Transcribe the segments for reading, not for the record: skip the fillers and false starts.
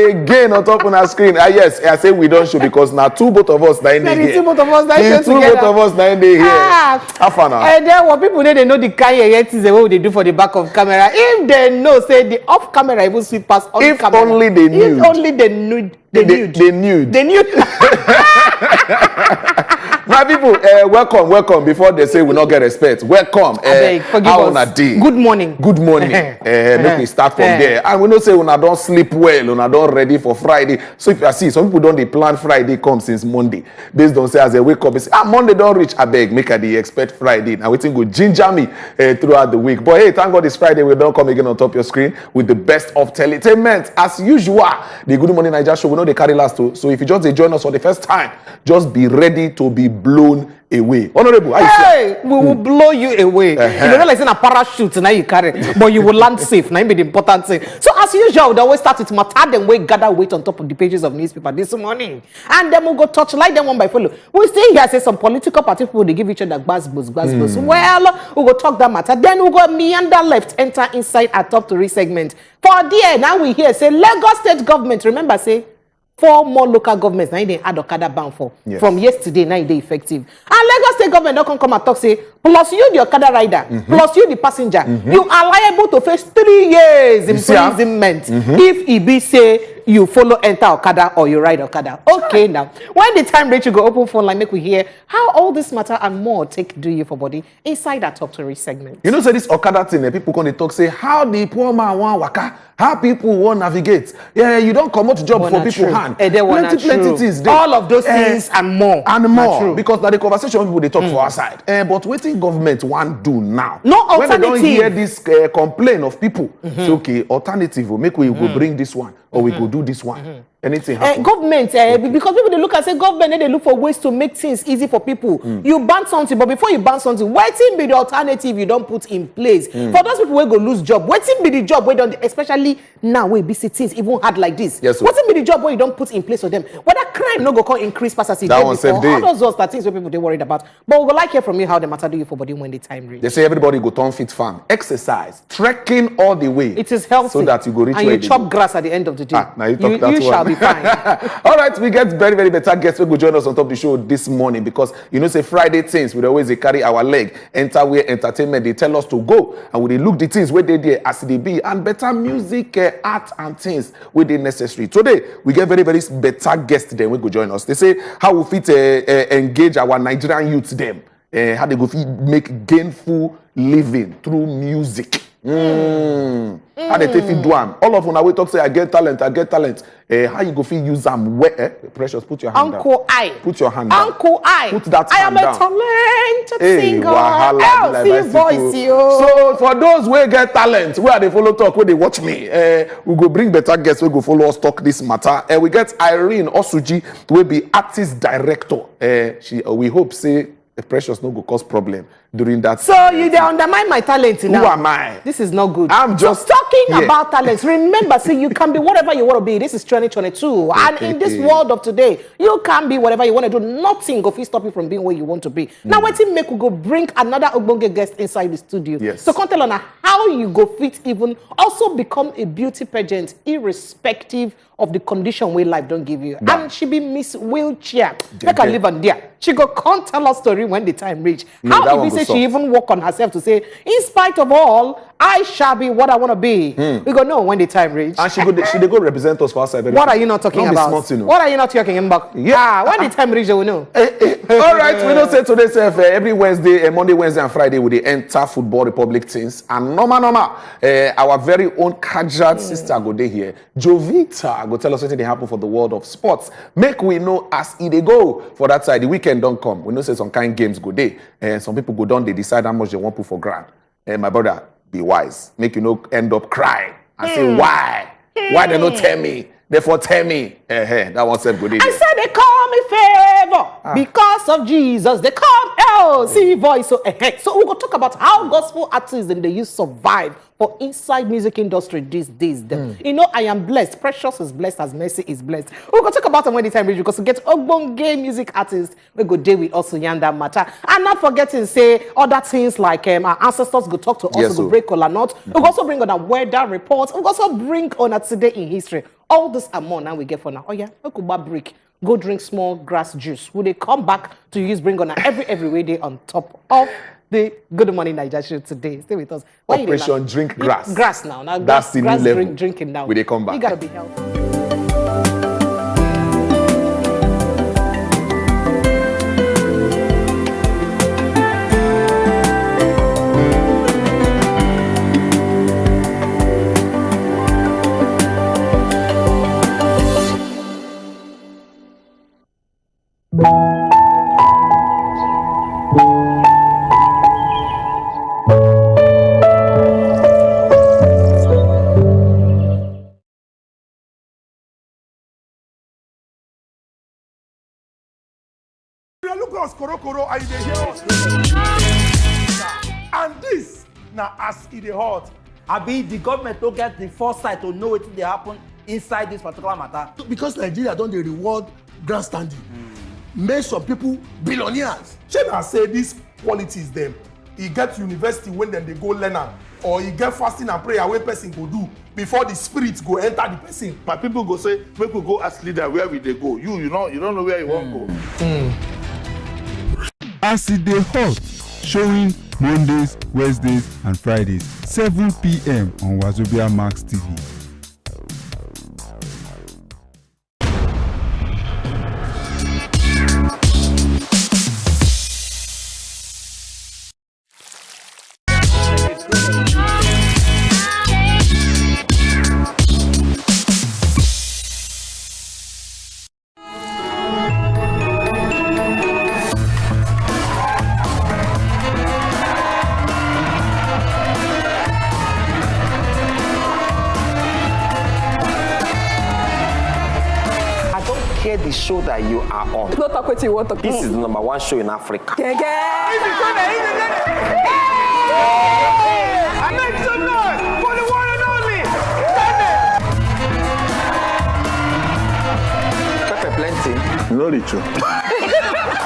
again on top of our screen. Yes, I say we don't show because now both of us now in the here. Two both of us now in the here. Have fun. And then what people they know the kind yet is the way they do for the back of camera. If they know, say the off camera even sweep past on if camera. Only they knew. If only they knew. They knew. My people, welcome. Before they say we not get respect, welcome. How on day? Good morning. Make me start from there. And we know say una don't sleep well, una don't ready for Friday. So if you see, some people don't plan Friday come since Monday. Based on say as they wake up, they say, Monday don't reach. I beg, make they expect Friday. Now we think go ginger me throughout the week. But hey, thank God it's Friday. We don't come again on top of your screen with the best of entertainment as usual. The Good Morning Nigeria show. We know they carry last too. So if you just join us for the first time, just be ready to be blown away. Honorable, we will blow you away. You know, like in a parachute now you carry, but you will land safe. Now be the important thing. So as usual, they always start with matter them we gather weight on top of the pages of newspaper this morning, and then we'll go touch like them one by follow. We see here say some political party people they give each other gbas. Well, we'll go talk that matter. Then we'll go meander left, enter inside our top 3 segment. For there now we hear say Lagos State government. Remember say 4 more local governments now they add Okada ban for from yesterday now they effective. And Lagos State government don't come and talk say plus you the Okada rider, plus you the passenger, you are liable to face 3 years imprisonment if it be say you follow enter Okada or you ride Okada. Okay, now when the time reach you go open phone line make we hear how all this matter and more take do you for body inside that top 3 segment. You know, say this Okada thing, people come to talk say how the poor man want waka, how people want navigate. Yeah, you don't come out to job for people hand. Plenty things. All of those things and more. Because that the conversation people they talk for our side. But what the government want do now? No alternative. When they don't hear this complaint of people, say okay, alternative. Make we go bring this one or we go do this one. Anything happen. Government, because people they look and say government, they look for ways to make things easy for people. You ban something, but before you ban something, waiting be the alternative you don't put in place. For those people who go lose job, waiting be the job where don't, especially now where BC things even hard like this. Yes, waiting be the job where you don't put in place for them. Whether crime no go call increase past as it did before. All those are things where people they worried about. But we go like hear from you how the matter do you for body when the time reach. They say everybody go turn fit farm, exercise, trekking all the way. It is healthy. So that you go reach and where you chop grass at the end of the day. Now you shall be fine. All right, we get very, very better guests who will join us on top of the show this morning because you know, say Friday things we always carry our leg, enter where entertainment they tell us to go, and we look the things where they there as they be, and better music, art, and things where they necessary. Today we get very, very better guests then we go join us. They say how we fit engage our Nigerian youths them, how they go fit make gainful living through music. How they take fit do am. All of them we talk say I get talent. How you go fit use them? Where? Precious, put your hand Uncle down. I. Put your hand down. Uncle I. Put that I hand am down. a talented singer. Like voice, you. So for those who get talent, where they follow talk, where they watch me, we go bring better guests. We go follow us talk this matter. We get Irene Osuji, will be artist director. We hope say Precious no go cause problem during that. So you they undermine my talent now. Who am I? This is not good. I'm just talking about talents. Remember, see, you can be whatever you want to be. This is 2022, and in this world of today, you can be whatever you want to do. Nothing go stop you from being where you want to be. Now, what make we go bring another Ogbonge guest inside the studio? Yes. So, come tell on how you go fit even also become a beauty pageant, irrespective of the condition where life don't give you. Yeah. And she be Miss Wheelchair. Make her live on there. She go come tell us story when the time reach. No, how if we say she even work on herself to say, in spite of all, I shall be what I want to be. We go know when the time reach. And she go represent us for outside. What are you not talking about? Smart, you know. What are you not talking about? Yeah. When the time reach, we know. All right, we don't say today, every Wednesday, Monday, Wednesday, and Friday, we enter Football Republic things. And normal, our very own Kajad sister go there here. Jovita go tell us what they happen for the world of sports. Make we know as they go for that side. The weekend don't come. We know say some kind games go there. And some people go down, they decide how much they want to put for grand. My brother, be wise. Make you know end up crying and say why? Why they not tell me? Therefore tell me. That one said good. I said they call me favor because of Jesus. They come see voice. So we're gonna talk about how gospel artists and they use survive for inside music industry these days. You know, I am blessed. Precious is blessed as Mercy is blessed. We're gonna talk about them when the time reach because we get Ogbonge music artists. We go deal with also Yanda matter. And not forgetting say other things like our ancestors go talk to us, go break or not. We'll also bring on a weather report. We'll also bring on a today in history. All this and more now we get for now. Oh yeah, we could buy break. Go drink small grass juice. Will they come back to use bring on every way day on top of the Good Morning Nigeria show today? Stay with us. Why Operation Drink Grass. Grass now. Now That's the new level. Drinking now. Will they come back? You gotta be healthy. Look us, Koro, and they hear us. And this, now as it is hot. Abi, the government don't get the foresight to know what they happen inside this particular matter. Because Nigeria don't they reward grandstanding. Make some people billionaires. Chena say this qualities them. He get university when then they go learn am, or he get fasting and prayer wey person go do before the spirit go enter the person. My people go say, make we go ask leader where we they go. You don't know where you want go. As it dey hot, showing Mondays, Wednesdays, and Fridays, 7 p.m. on Wazobia Max TV. The show that you are on. No talk what you want to. This is the #1 show in Africa. I make some noise for the one and only. Pepper plenty. No ritual.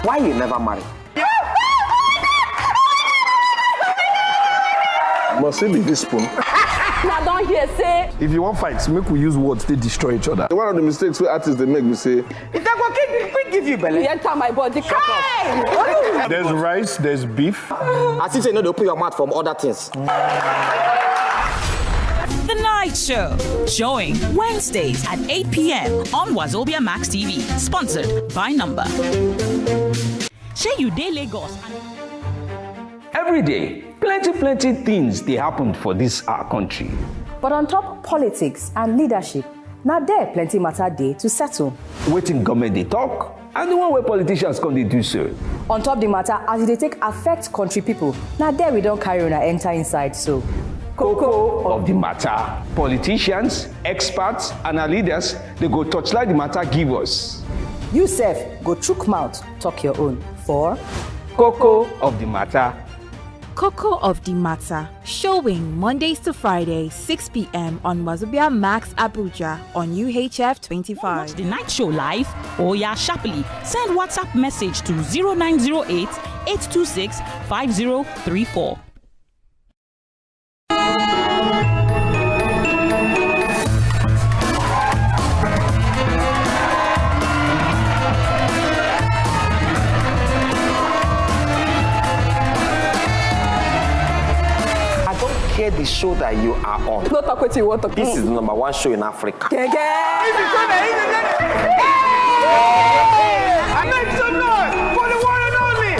Why you never marry? Must it be this spoon? Now don't hear say. If you want fights, make we use words to destroy each other. One of the mistakes we artists they make, we say, If that go give you belly. You enter my body. Kai! there's rice, there's beef. As if you know they open your mouth from other things. The Night Show, showing Wednesdays at 8 p.m. on Wazobia Max TV, sponsored by Number. Shey you dey Lagos. Every day, plenty things they happen for this our country. But on top politics and leadership, now there plenty matter day to settle. Waiting government they talk, and the one where politicians come they do so. On top the matter as they take affect country people, now there we don't carry on and enter inside so. Cocoa of the matter. Politicians, experts, and our leaders, they go touchlight the matter give us. You sef, go chook mouth, talk your own. For Cocoa of the matter. Cocoa of the Matter, showing Mondays to Fridays, 6 p.m. on Wazobia Max Abuja on UHF 25. Watch the Night Show live or sharply send WhatsApp message to 0908 826 5034. The show that you are on. No talk what you want to. This is the #1 show in Africa. I make some noise for the one and only.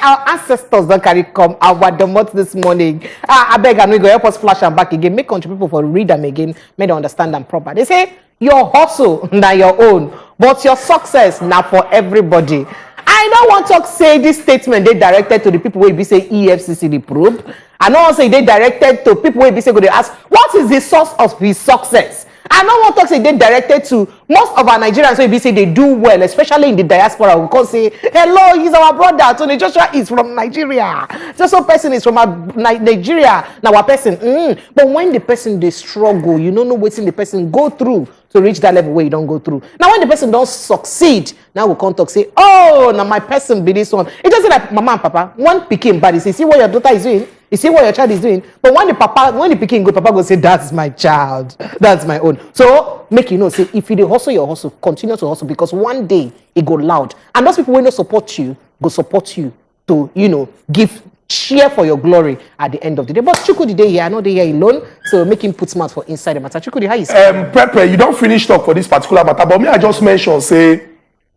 our ancestors don't carry come our domot this morning. I beg and we go help us flash and back again. Make country people for read them again. Make them understand them proper. They say your hustle now your own, but your success now for everybody. I don't want to say this statement they directed to the people who be say EFCC the probe. I don't want to say they directed to people who be say go they ask what is the source of his success. I don't want to say they directed to most of our Nigerians who be say they do well, especially in the diaspora. We can say hello, he's our brother. Tony Joshua is from Nigeria. So person is from Nigeria. Now our person. But when the person they struggle, you don't know what's in the person go through to reach that level where you don't go through. Now when the person don't succeed, now we can't talk say, oh, now my person be this one. It doesn't like mama and papa. One picking bad, you see what your daughter is doing. You see what your child is doing. But when the picking go, papa go say, that's my child. That's my own. So make you know, say if you hustle your hustle, continue to hustle because one day it go loud. And those people who don't support you, go support you to, give cheer for your glory at the end of the day. But Chukudi day here, I know they here alone, so make him put smart for inside the matter. Chukudi, how you say? Pepe, you don't finish talk for this particular matter, but me I just mention say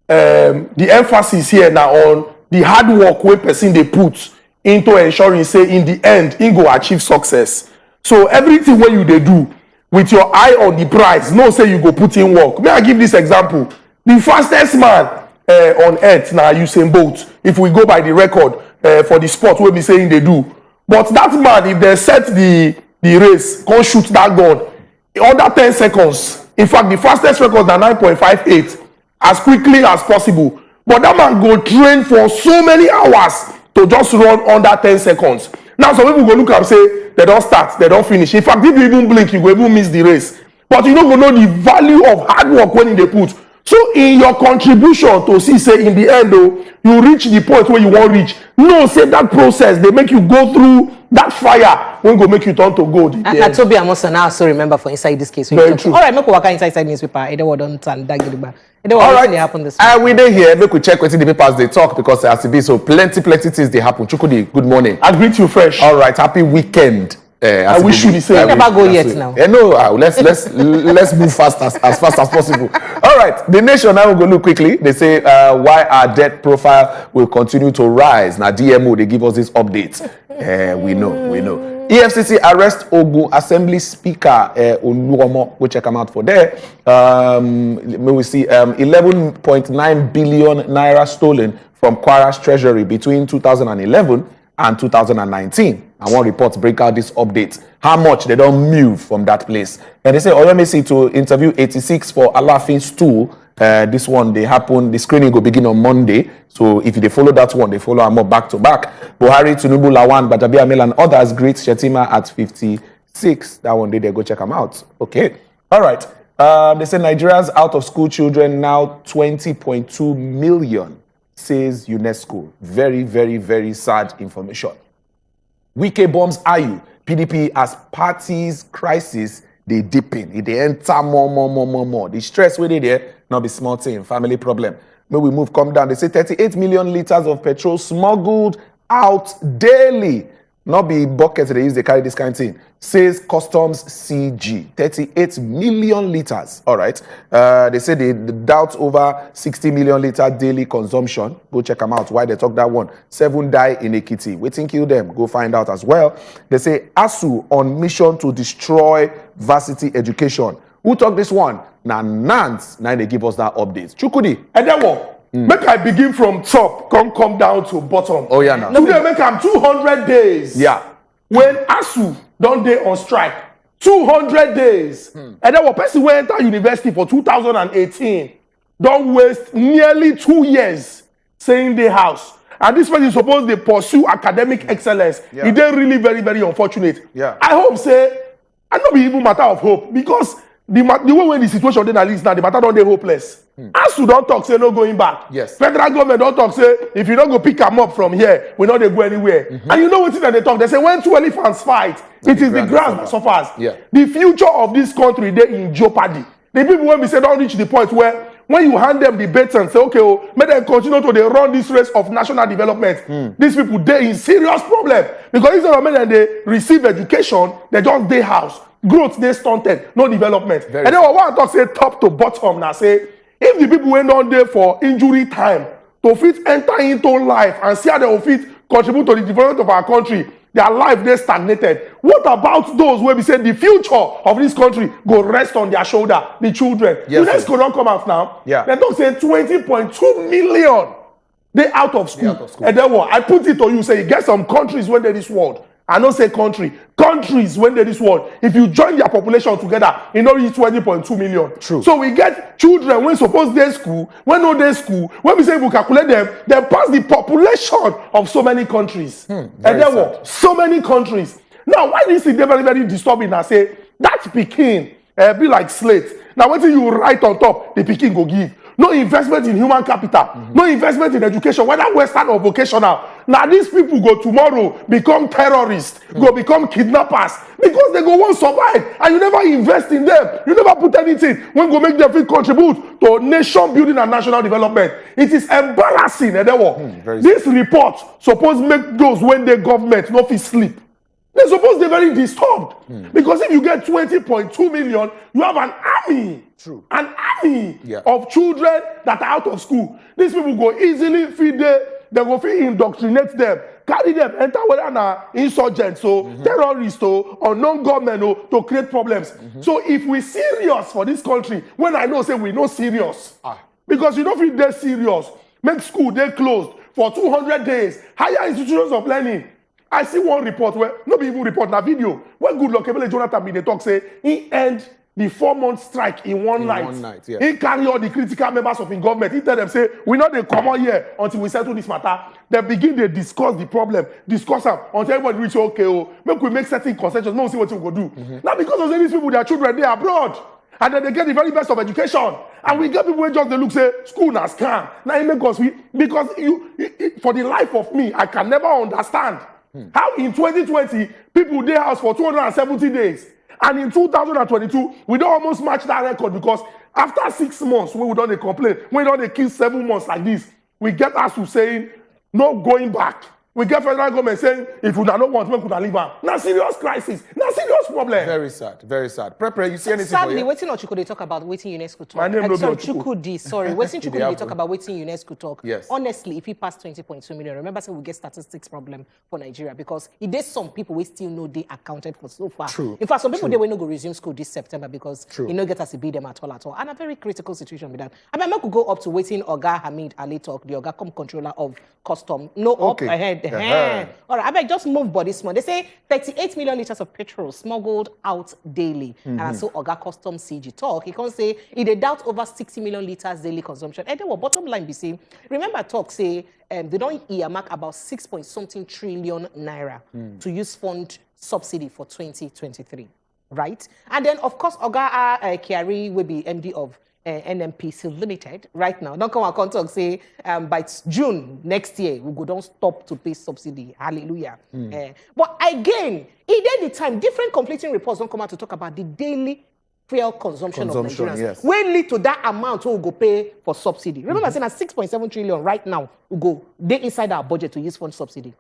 the emphasis here now on the hard work where person they put into ensuring say in the end he go achieve success. So everything where you they do with your eye on the prize, no say you go put in work. May I give this example? The fastest man on earth now Usain Bolt. If we go by the record. For the sport wey be saying they do, but that man if they set the race can't shoot that gun under 10 seconds. In fact the fastest record na 9.58 as quickly as possible, but that man go train for so many hours to just run under 10 seconds. Now some people go look and say they don't start, they don't finish. In fact if you even blink you go even miss the race, but you don't go know the value of hard work when they put. So in your contribution to see say in the end though you reach the point where you want reach, no say that process they make you go through that fire when go make you turn to gold. I told you I must now also remember for inside this case. Very true. All right, make we work inside newspaper. I don't want to and that all right, happen this we dey here make we check wetin the papers they talk because as it be so plenty things they happen. Chukudi, good morning. I greet you fresh. All right, happy weekend. I wish you the same. I never go yet now. No, let's move fast as fast as possible. All right, the nation now will go look quickly. They say why our debt profile will continue to rise. Now DMO they give us this update. We know. EFCC arrest Ogun Assembly Speaker Oluomo. Go check him out for there. We see 11.9 billion naira stolen from Kwara's treasury between 2011 and 2019. And one report break out this update. How much they don't move from that place. And they say Oyemesi to interview 86 for Alafin's stool. This one they happen. The screening will begin on Monday. So if they follow that one, they follow more back to back. Buhari, Tinubu, Lawan, Bajabi Amil and others greet Shetima at 56. That one day they go check them out. Okay. All right. They say Nigeria's out of school children now 20.2 million, says UNESCO. Very, very, very sad information. Wike bombs IU. PDP as parties crisis they deepen. They enter more. The stress where they there, not be small thing, family problem. When we move, come down. They say 38 million liters of petrol smuggled out daily. Not be buckets they use, they carry this kind of thing. Says Customs CG. 38 million liters. All right. They say they doubt over 60 million liter daily consumption. Go check them out. Why they talk that one. 7 die in Ekiti. Waiting kill them. Go find out as well. They say ASU on mission to destroy varsity education. Who talk this one? Now Nance. Now they give us that update. Chukudi. And then what? Make I begin from top, come down to bottom. Oh yeah, now. Today make am 200 days. Yeah. When ASU don dey on strike, 200 days. And then one person wey enter university for 2018 don waste nearly 2 years saying dey house. And this person suppose dey pursue academic excellence. Yeah. E dey really very, very unfortunate. Yeah. I hope say, I no be even matter of hope because the way when the situation dey na list now, the matter don dey hopeless. ASU don talk say no going back. Yes. Federal government don talk say if you don't go pick am up from here, we no dey go anywhere. And you know wetin dem dey talk? They say when two elephants fight, it is the grass that suffers. Yeah. The future of this country dey in jeopardy. The people wey be say don reach the point where when you hand them the baton, say okay, make them continue to dey run this race of national development. These people dey in serious problem because instead of make them dey receive education, they just dey house. Growth dey stunted, no development. And then what I talk say top to bottom now say. If the people went on there for injury time to fit enter into life and see how they will fit contribute to the development of our country, their life they stagnated. What about those where we say the future of this country go rest on their shoulder, the children? Yes, UNESCO don't come out now. Yeah. They don't say 20.2 million they out of school. And then what? I put it to you, say, get some countries when they're this world. I don't say countries when they're this world. If you join their population together, you know it's 20.2 million. True. So we get children when suppose they're school, when no they school, when we say we calculate them, they pass the population of so many countries. And then what? So many countries. Now, why this is very, very disturbing? I say that Peking be like slate. Now, what you write on top, the Peking go give. No investment in human capital, no investment in education, whether Western or vocational. Now these people go tomorrow become terrorists, go become kidnappers because they go want survive and you never invest in them. You never put anything when go make them feel contribute to nation building and national development. It is embarrassing. This report suppose make those when the government no fit sleep. They're supposed to be very disturbed. Because if you get 20.2 million, you have an army. True. An army of children that are out of school. These people go easily feed them, they go feed indoctrinate them, carry them, enter whether na insurgents, terrorists, or non-government to create problems. So if we serious for this country, when I know say we no serious, because you don't feel they're serious, make school they closed for 200 days, higher institutions of learning. I see one report where, not even report, na video, where good luck, Jonathan they talk say, he end the 4-month strike in one night. He carry all the critical members of the government. He tell them, say, we know they come out here until we settle this matter. They begin to discuss the problem, discuss them until everybody reach okay, make we make certain concessions, no see what we go do. Now because of these people, their children, they are abroad. And then they get the very best of education. And we get people who just they look say, school na scam. Now it make us, because for the life of me, I can never understand how in 2020, people dey house for 270 days. And in 2022, we don't almost match that record because after 6 months, when we don't complain, when we don't kill 7 months like this, we get us to saying, no going back. We get federal government saying, if we don't want, we could leave her. Now serious crisis, now serious problem. Very sad, very sad. Prepare, you see anything Sadly, for you? waiting on Chukwudi talk about waiting UNESCO talk. My name no be Chukwudi, sorry. Waiting Chukwudi talk about waiting UNESCO talk. Yes. Honestly, if he passed 20.2 million, remember say we get statistics problem for Nigeria because it is some people we still know they accounted for so far. True. In fact, some people they will not go resume school this September because you know get us to beat them at all. And a very critical situation with that. I mean, I could go up to waiting Oga Hamid Ali talk, the Oga controller of custom. No up ahead. All right, I beg just move body small. They say 38 million liters of petrol smuggled out daily. And so Oga Custom CG talk. He can say he they doubt over 60 million liters daily consumption. And then what bottom line be say, remember talk say they don't earmark about 6.something trillion naira to use fund subsidy for 2023. Right? And then of course Oga Kiari will be MD of NMPC Limited right now. Don't come and talk say by June next year we go don't stop to pay subsidy. Hallelujah. But again, it did the time different conflicting reports don't come out to talk about the daily fuel consumption of Nigerians. Will lead to that amount we go pay for subsidy. Remember saying that 6.7 trillion right now we go they inside our budget to use fund subsidy.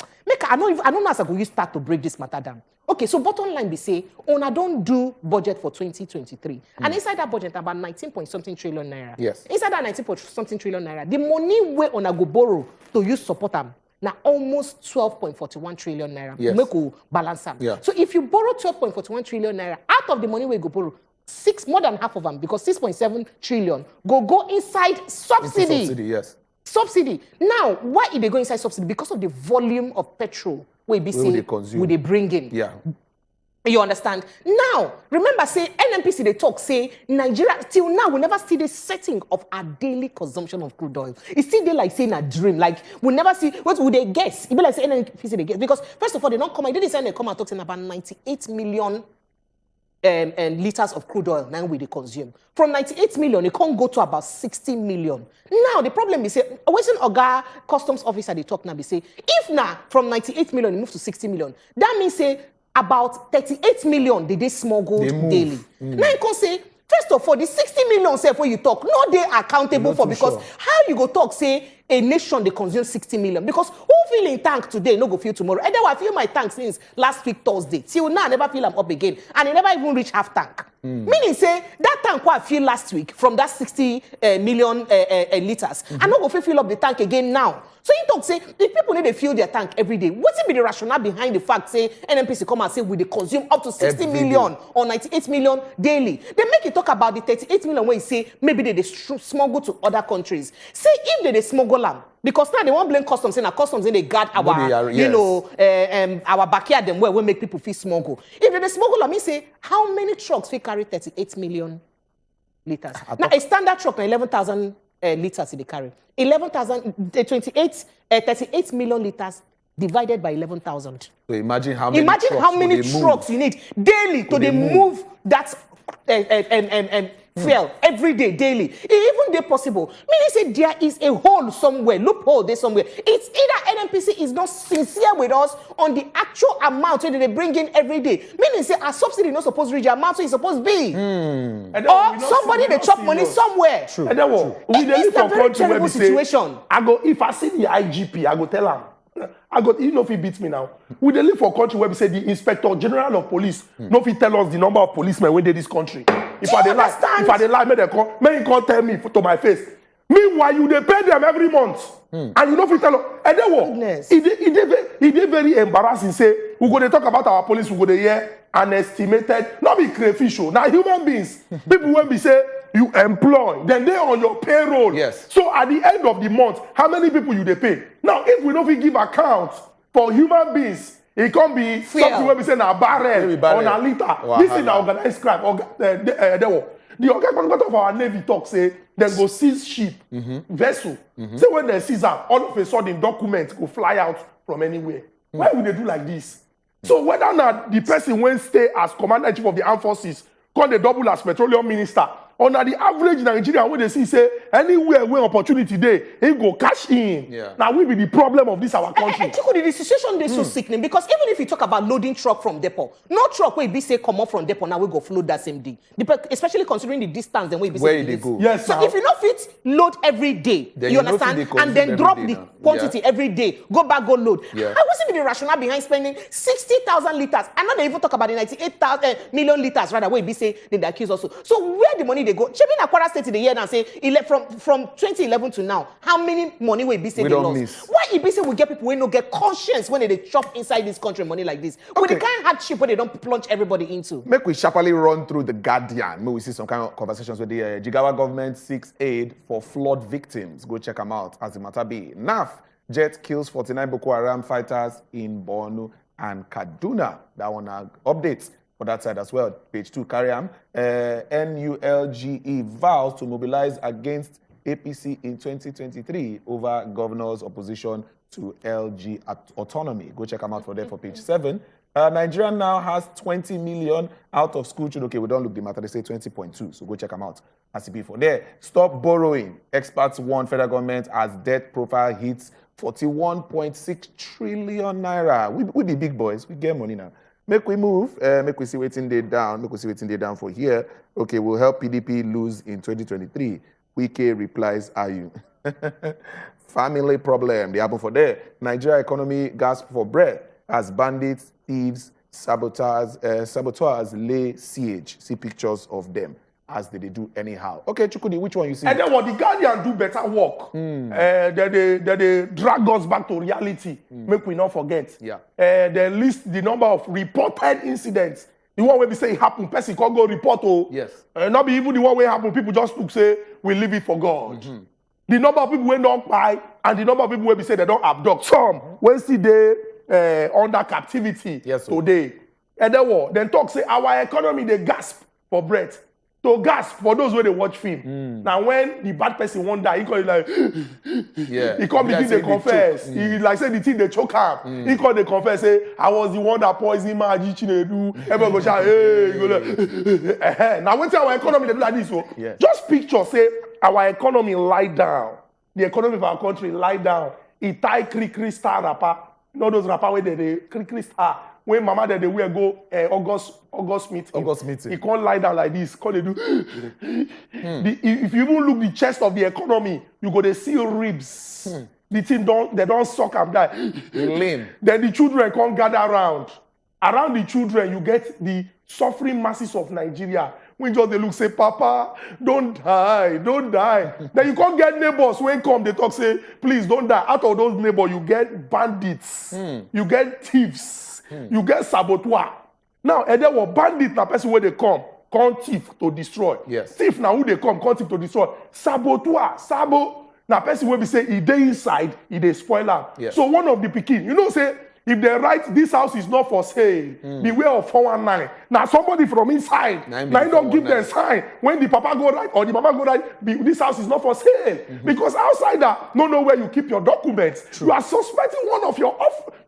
I don't know as I go use start to break this matter down. Okay, so bottom line be say, I don't do budget for 2023. And inside that budget, about 19.something trillion naira. Yes. Inside that 19.something trillion naira, the money we on a go borrow to use support them, now almost 12.41 trillion naira. Yes. Make you balance them. Yeah. So if you borrow 12.41 trillion naira, out of the money we go borrow, more than half of them, because 6.7 trillion, go inside subsidy. Into subsidy, yes. Subsidy. Now, why did they go inside subsidy? Because of the volume of petrol we they bring in. Yeah. You understand? Now, remember, say NMPC they talk, say Nigeria till now we never see the setting of our daily consumption of crude oil. It's still there like saying a dream. Like we never see what would they guess? It be like say NMPC they guess because first of all they don't come. I didn't say they come and talking about 98 million liters of crude oil now we they consume. From 98 million, it can't go to about 60 million. Now the problem is say, when Oga Customs Officer they talk now, they say, if now from 98 million, it move to 60 million, that means say about 38 million they smuggled daily. Now you can say, first of all, the 60 million say for you talk, no they accountable for because how you go talk say a nation they consume 60 million because who feel in tank today no go feel tomorrow. And then I feel my tank since last week Thursday. Till now I never feel I'm up again and I never even reach half tank. Meaning say that tank what I feel last week from that 60 million liters, I not go fill up the tank again now. So you talk say if people need to fill their tank every day, what's it be the rationale behind the fact say NNPC come and say we dey consume up to 60 million or 98 million daily? They make you talk about the 38 million when you say maybe they smuggle to other countries. Say if they smuggle them, because now they won't blame customs, saying customs they guard our our backyard them where we make people feel smuggle. If they smuggle them, me say how many trucks we carry 38 million liters? Now a standard truck na 11,000 liters they carry. 38 million liters divided by 11,000. So imagine how many trucks you need daily to move that fuel every day, daily. Even they possible. Meaning say there is a hole somewhere, loophole there somewhere. It's either NNPC is not sincere with us on the actual amount that they bring in every day. Meaning say our subsidy not supposed to reach the amount so it's supposed to be. Or somebody they chop money somewhere. True. And then what? We dey live for country where we situation. Say, if I see the IGP, I go tell him. You know if he beats me now. We dey live for a country where we say the Inspector General of Police no fit tell us the number of policemen when they this country. If I dey lie, may he come tell me to my face. Meanwhile, you dey pay them every month. And you know fit tell us. And then what? It dey very embarrassing. Say we go to talk about our police, we go to hear an estimated, not be crayfish, now human beings. People when we say you employ, then they on your payroll. Yes. So at the end of the month, how many people you they pay? Now, if we don't give account for human beings, it can be something where we say na barrel or na liter. Wow. This is the organized crime. The organization of our Navy talk say then go seize ship, vessel. Say when they seize them, all of a sudden documents go fly out from anywhere. Why would they do like this? So whether or not the person when stay as commander-in-chief of the armed forces, call the double as petroleum minister, on the average Nigeria when they see say anywhere where opportunity there, he go cash in. Now we be the problem of this our country. The situation is so sickening because even if you talk about loading truck from depot, no truck where be say come up from depot now we go float that same day. Especially considering the distance then we be where they go. Yes. So if you not fit load every day, then you understand, and then drop the quantity every day, go back go load. How was it the rationale behind spending 60,000 liters? And now they even talk about the 98 million liters rather where be say they accuse also. So where the money they go? Chebin Akwara State in the year now say from 2011 to now, how many money will be say they lost? Why it be say we get people when no get conscience when they chop inside this country money like this? With the kind of hardship where they don't plunge everybody into. Make we sharply run through the Guardian. May we see some kind of conversations with the Jigawa government seeks aid for flood victims. Go check them out as the matter be. NAF jet kills 49 Boko Haram fighters in Borno and Kaduna. That one updates for that side as well. Page 2, carry on. NULGE vows to mobilize against APC in 2023 over governor's opposition to LG autonomy. Go check them out for there for page 7. Nigeria now has 20 million out of school children. Okay, we don't look the matter. They say 20.2. So go check them out. As it be for there. Stop borrowing. Experts warn federal government as debt profile hits 41.6 trillion naira. We be big boys. We get money now. Make we move, make we see waiting day down. Make we see waiting day down for here. Okay, we'll help PDP lose in 2023. Wike replies, are you? Family problem. They happen for there. Nigeria economy gasp for breath as bandits, thieves, saboteurs lay siege. See pictures of them as they do anyhow. Okay, Chukudi, which one you see? And then what the Guardian do better work. They drag us back to reality. Make we not forget. They list the number of reported incidents. The one where we say it happened, person can't go report. Not be even the one where it happened. People just look say we leave it for God. The number of people who don't buy and the number of people where we say they don't abduct. Some when see they under captivity today. And then what? Then talk say our economy they gasp for breath. To gasp for those where they watch film. Now when the bad person won't die, he call it like he can't begin to confess. He like say the thing they choke him. He call they confess, say, I was the one that poisoned my Chinedu. Everyone go shout, hey, go like, now when our economy they do like this, so just picture say our economy lie down. The economy of our country lie down. He tie kri star rapper. You know those rapper where they kri star. When mama they will go August meeting. He can't lie down like this. Can't they do? If you even look the chest of the economy, you go to see ribs. The thing they don't suck and die. Lame. Then the children can't gather around. around the children, you get the suffering masses of Nigeria. When just they look, say, Papa, don't die, don't die. Then you can't get neighbors when come, they talk, say, please don't die. Out of those neighbors, you get bandits, you get thieves, you get saboteurs. Now, and there were bandits, na person where they come thief to destroy. Yes. Thief now who they come thief to destroy. Saboteur, sabo, na person where we say, he dey inside, he dey spoil am. Yes. So one of the pikin, you know, say, if they write this house is not for sale, beware of 419. Now somebody from inside, now you don't give them sign. When the papa go right or the mama go right, this house is not for sale. Because outsider don't know where you keep your documents. True. You are suspecting one of your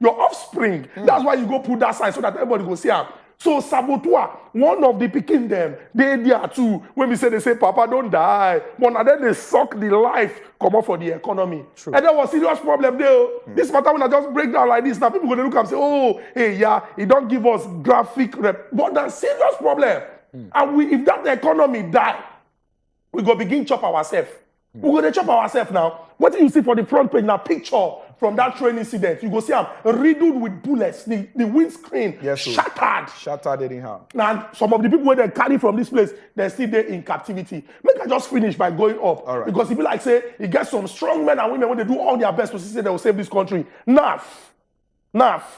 offspring. That's why you go put that sign so that everybody go see am. So saboteur, one of the picking them, they there too. When we say they say, Papa, don't die. But now then they suck the life come up for the economy. True. And there was serious problem there. This matter when I just break down like this, now people going to look and say, oh, hey, yeah, he don't give us graphic rep. But that's serious problem. And if that economy die, we go begin chop ourselves. We go to chop ourselves now. What do you see for the front page now? Picture from that train incident. You go see them riddled with bullets. The windscreen shattered. Shattered anyhow. Now, some of the people where they carry from this place, they're still there in captivity. Make I just finish by going up. All right. Because if you like say, you get some strong men and women when they do all their best to say they will save this country. NAF.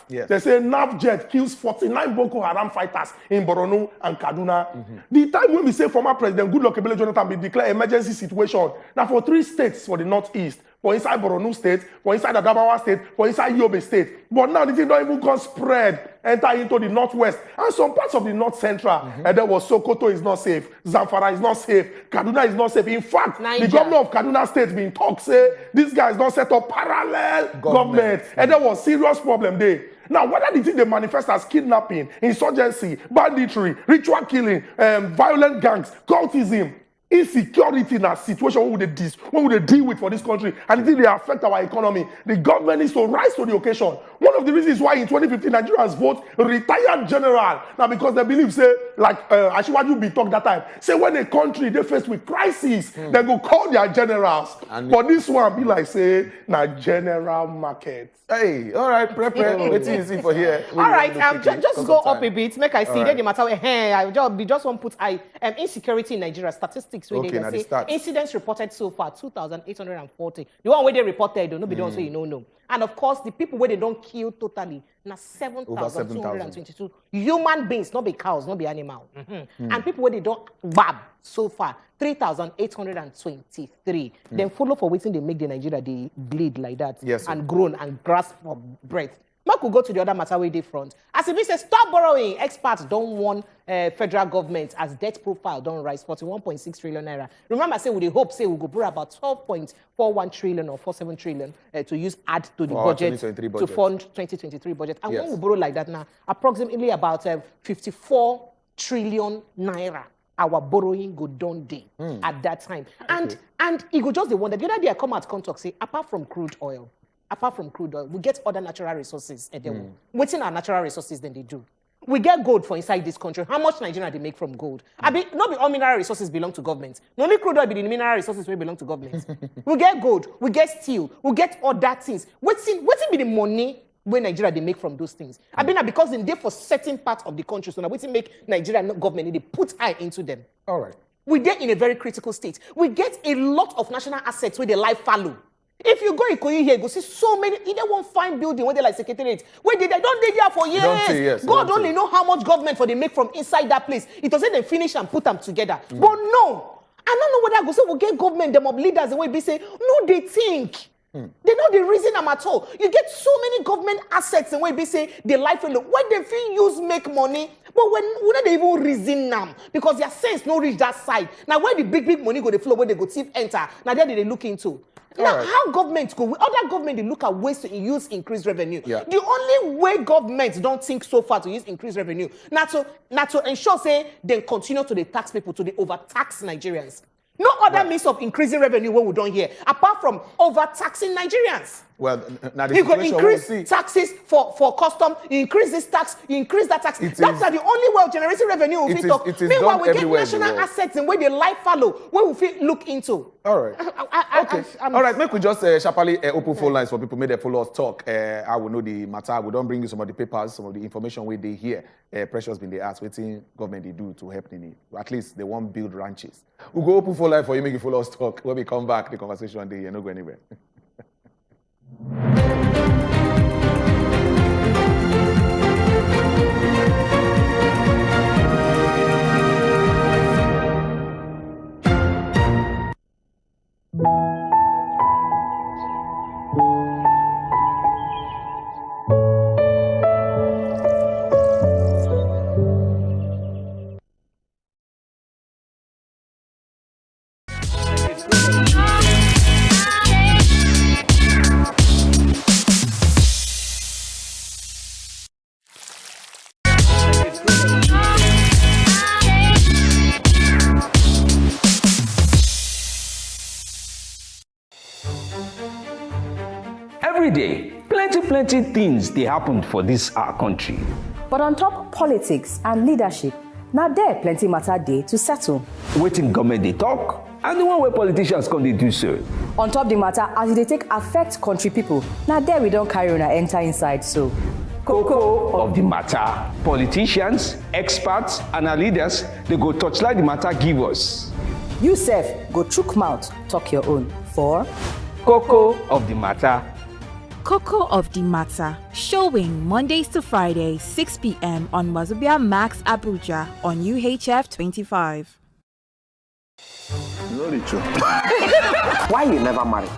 Yes. They say NAF jet kills 49 Boko Haram fighters in Borno and Kaduna. The time when we say former President Goodluck Ebele Jonathan be declare emergency situation, now for 3 states for the Northeast, for inside Borno State, for inside Adamawa State, for inside Yobe State. But now the thing don't even go spread, enter into the Northwest and some parts of the North Central. And there was Sokoto is not safe, Zamfara is not safe, Kaduna is not safe. In fact, the governor of Kaduna State been talk say this guy is not set up parallel government. And there was serious problem there. Now, whether the thing they manifest as kidnapping, insurgency, banditry, ritual killing, violent gangs, cultism, insecurity in a situation what would they deal with for this country, and until they affect our economy, the government needs to rise to the occasion. One of the reasons why in 2015 Nigerians vote retired general now because they believe say like Ashiwaju be talk that time say when a country they faced with crisis they go call their generals. But this one be like say na general market. Hey, all right, prepare. Waiting you see for here. All right, just go up a bit. Make I see. Then the matter. Hey, I just want to put insecurity in Nigeria statistics. Where Okay, they say incidents reported so far 2,840. The one where they reported, don't be done so you know. And of course, the people where they don't kill totally now 7,222 human beings, not be cows, not be animal. And people where they don't bab so far 3,823. Then follow for waiting they make the Nigeria they bleed like that and groan and grasp for breath. Mark will go to the other matter where they front. As if he says stop borrowing, experts don't want federal government as debt profile don't rise 41.6 trillion naira. Remember, I say with the hope say we go borrow about 12.41 trillion or 47 trillion to use add to the budget to fund 2023 budget. And when we borrow like that now, approximately about 54 trillion naira. Our borrowing go down day at that time. And it go just the one that the other day I come out contact say apart from crude oil, we get other natural resources. Waiting our natural resources then they do. We get gold for inside this country. How much Nigeria they make from gold? Not all mineral resources belong to government. No only crude oil be the mineral resources will belong to government. We get gold, we get steel, we get other things. What's be the money when Nigeria they make from those things? Because in there for certain parts of the country, so now we make Nigeria government they put eye into them. All right. We get in a very critical state. We get a lot of national assets where they life follow. If you go Ikoyi here, you go see so many, either one fine building where they like secretariat, where they don't they there for years. God only know how much government for they make from inside that place. It was they finish and put them together. But no, I don't know whether I go say we get government, them up leaders, the way they say, no, they think. They know the reason I'm at all. You get so many government assets and when they say they life alone, when they feel use make money, but when they even reason them because their sense no reach that side. Now where the big money go the flow, where they go thief enter, now there they look into. Now, how government go? Other government they look at ways to use increased revenue. The only way governments don't think so far to use increased revenue, not to ensure say they continue to the tax people to the overtax Nigerians. No other means of increasing revenue what we don't hear, apart from overtaxing Nigerians. Well, now the You could situation increase taxes for custom, increase this tax, increase that tax. That's the only way of generating revenue we feel talk. Meanwhile, we get national assets in where the life follow, where we feel look into. All right. All right, make we just sharply open phone lines for people, make them follow us talk. I will know the matter. We don't bring you some of the papers, some of the information where they hear. Precious been they ask, waiting government they do to help in it. At least they won't build ranches. We'll go open phone line for you, make you follow us talk. When we come back, the conversation they not go anywhere. Every day, plenty things they happen for this our country. But on top politics and leadership, now there plenty matter day to settle. Waiting government they talk, and the one where politicians come they do so. On top the matter, as they take affect country people, now there we don't carry on enter inside so. Cocoa of the matter. Politicians, experts, and our leaders, they go touchlight the matter give us. You sef, go chook mouth, talk your own. For Cocoa of the matter. Cocoa of the Matter, showing Mondays to Fridays, 6 p.m. on Wazobia Max Abuja on UHF 25. No, Richo. Why you never marry?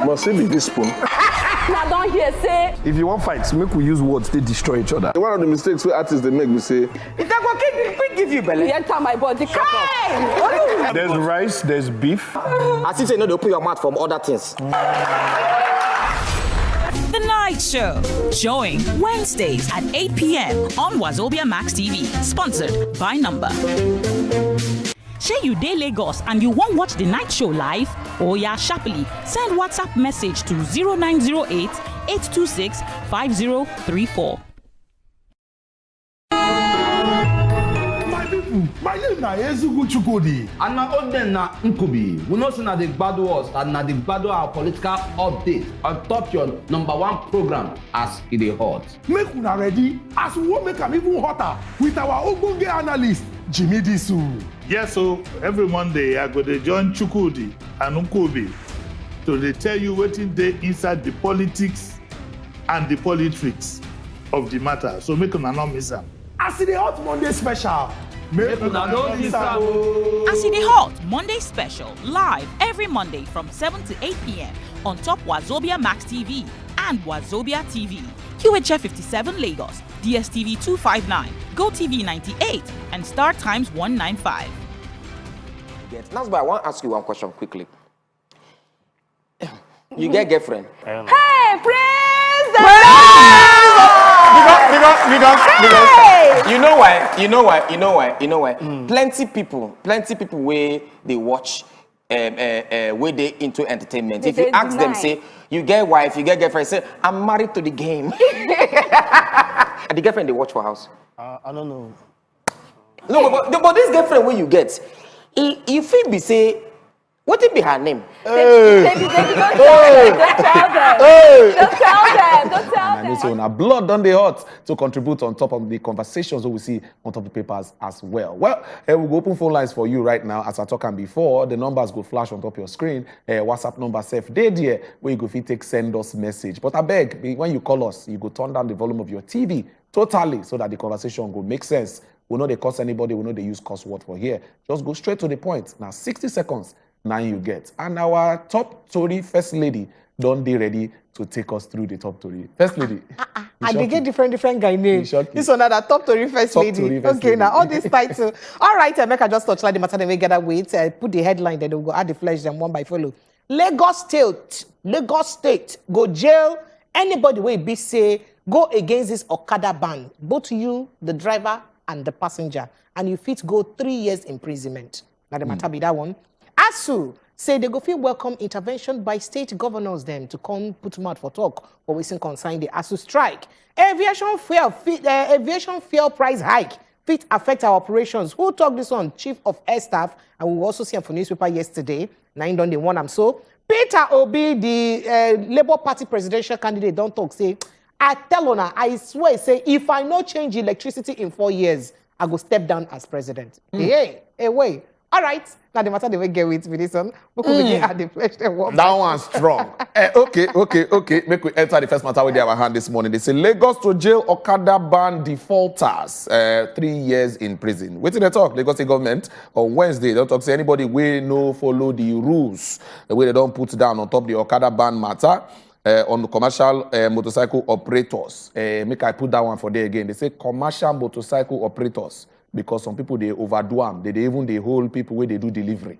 Must it be this spoon? Now don't hear say. If you want fights, make we use words to destroy each other. One of the mistakes we artists they make, we say, If that go give you belly. You enter my body. Kai! There's rice, there's beef. As if you know they open your mouth from other things. The Night Show, showing Wednesdays at 8 p.m. on Wazobia Max TV, sponsored by Number. Share you day Lagos and you won't watch the Night Show live? Oh yeah, sharply send WhatsApp message to 0908 826 5034. My name na Ezugu Chukudi. And now Oden na Nkubi. We know say na the bad words and na the bad our political update on top your #1 program as it dey hot. Make una ready as we wan make am even hotter with our ogbonge analyst Jimmy Disu. yes, so every Monday I go to join Chukudi and Nkubi to they tell you wetin dey inside the politics and the politics of the matter. So make una not miss am. As the Hot Monday special. Make una no miss am. As in the Hot Monday Special, live every Monday from 7 to 8 p.m. on top Wazobia Max TV and Wazobia TV, UHF 57 Lagos, DSTV 259, GoTV 98, and Star Times 195. Yes, that's why I want to ask you one question quickly. You get girlfriend? Hey, praise the Because you know why? Plenty people where they watch where they into entertainment. If you ask them, say, you get wife, you get girlfriend, say, I'm married to the game. And the girlfriend they watch for house. I don't know. No, but this girlfriend where you get, if it be say, what it be her name? Don't tell them. So now blood on the hot to contribute on top of the conversations that we see on top of the papers as well. Well, we'll go open phone lines for you right now. As I talked before, the numbers go flash on top of your screen. WhatsApp number safe there where you go fit send us message. But I beg, when you call us, you go turn down the volume of your TV totally so that the conversation will make sense. We know they curse anybody. We know they use curse word for here. Just go straight to the point. Now 60 seconds. Now you get. And our top Tory first lady don't be ready to take us through the top Tory. First lady. And they get different guy names. This one that top Tory first lady. Okay, now all this title. All right, make I just touch like the matter they gather wait. Put the headline, then they'll go add the flesh, then one by follow. Lagos State go jail. Anybody will be say go against this Okada ban. Both you, the driver, and the passenger, and you fit go 3 years imprisonment. Now the matter be that one. ASU say they go feel welcome intervention by state governors them to come put mouth for talk for we consign the ASU strike. Aviation fuel price hike fit affect our operations. Who talk this on? Chief of Air Staff, and we also see him for newspaper yesterday. Now in done the one I'm so. Peter Obi, the Labour Party presidential candidate, don't talk say, I tell on her, I swear, say, if I no change electricity in 4 years, I go step down as president. Hey, wait. All right. Now the matter they will get with this one. We could begin at the flesh. That one's strong. Okay. Make we enter the first matter with our hand this morning. They say Lagos to jail Okada ban defaulters 3 years in prison. Wait till they talk. Lagos State government on Wednesday. They don't talk say anybody will no follow the rules. The way they don't put down on top the Okada ban matter. On the commercial motorcycle operators. Make I put that one for there again. They say commercial motorcycle operators because some people, they overdo them. They even hold people where they do delivery.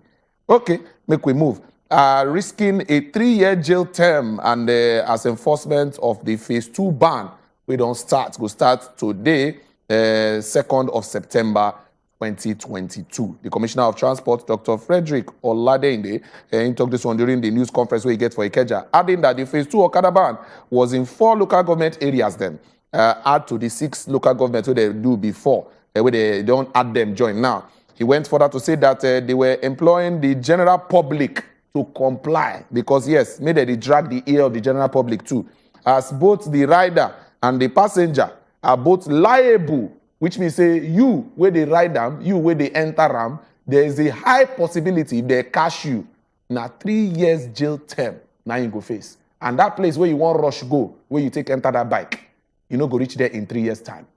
Okay, make we move. Risking a 3-year jail term and as enforcement of the phase 2 ban, we don't start. Go start today, 2nd of September 2022. The Commissioner of Transport, Dr. Frederick Oladende, he talked this one during the news conference where he get for Ikeja, adding that the phase 2 Okada ban was in 4 local government areas then, add to the 6 local governments where they do before, where they don't add them join now. He went further to say that they were employing the general public to comply because yes, maybe they drag the ear of the general public too, as both the rider and the passenger are both liable. Which means say you where they ride them, you where they enter them, there is a high possibility they catch you. Now 3 years jail term, now you go face. And that place where you want rush go, where you take enter that bike, you know go reach there in 3 years time.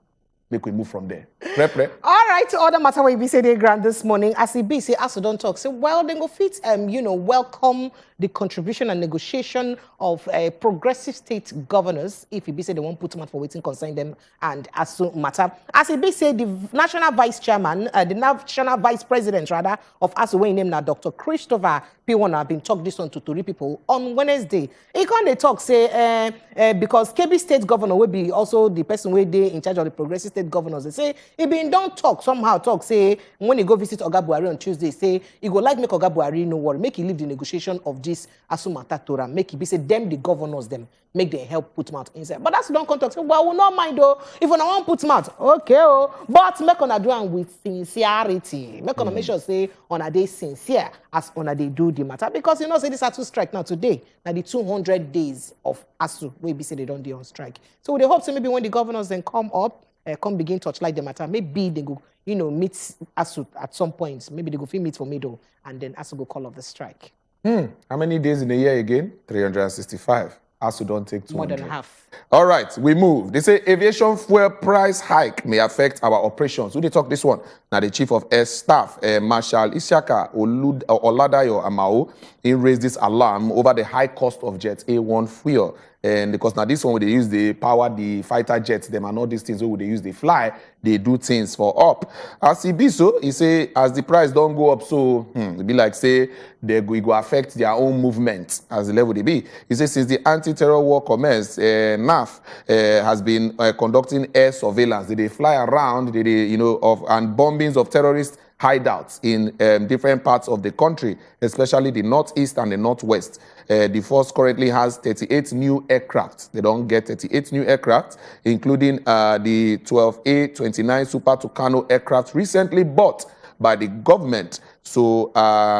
Make we move from there. Prep. All right, other matter where we say they grant this morning, as it be say, as don't talk, say, well, they go fit, welcome the contribution and negotiation of progressive state governors, if it be say they won't put them out for waiting concern them, and as matter. As it be say, the national vice chairman, the national vice president, rather, of ASU, when name now Dr. Christopher P1 been talk this on to 3 people on Wednesday. He can't they talk, say, because KB state governor will be also the person where they in charge of the progressive state governors. They say, he been don't talk, somehow talk, say, when he go visit Oga Buhari on Tuesday, say, he go like make Oga Buhari no worry, make he leave the negotiation of this Asumata Torah, make it be say, them the governors, them, make them help put mouth inside. But that's don't contact, say, well, we not mind though, if we want put mouth, okay, but make on a do with sincerity. Make on make sure, say, on a day sincere, as on a day do the matter. Because you know, say, this ASU strike now today, now the 200 days of ASU, where be say they don't do on strike. So they hope, say, maybe when the governors then come up, come begin touchlight the matter. Maybe they go, meet ASU at some point. Maybe they go meet for middle, and then ASU go call off the strike. How many days in a year again? 365. ASU don't take 200. More than half. All right, we move. They say aviation fuel price hike may affect our operations. Who they talk this one? Now the Chief of Air Staff, Marshal Isiaka Oladayo Amao, he raised this alarm over the high cost of jet A1 fuel. And because now this one, they use the power, the fighter jets, them and all these things, where they use the fly, they do things for up. As it be so, he say, as the price don't go up, so it be like, say, it go affect their own movement as the level they be. He says, since the anti-terror war commenced, NAF has been conducting air surveillance. They fly around, and bombings of terrorist hideouts in different parts of the country, especially the northeast and the northwest. The force currently has 38 new aircraft. They don't get 38 new aircraft, including the 12A-29 Super Tucano aircraft recently bought by the government. So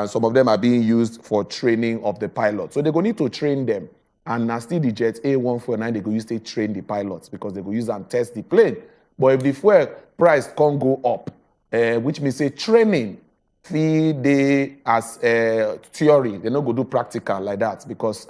some of them are being used for training of the pilots. So they're going to need to train them. And now still the jet A149, they go use to train the pilots because they go use and test the plane. But if the fuel price can't go up, which means say training fee they as theory, they not go do practical like that because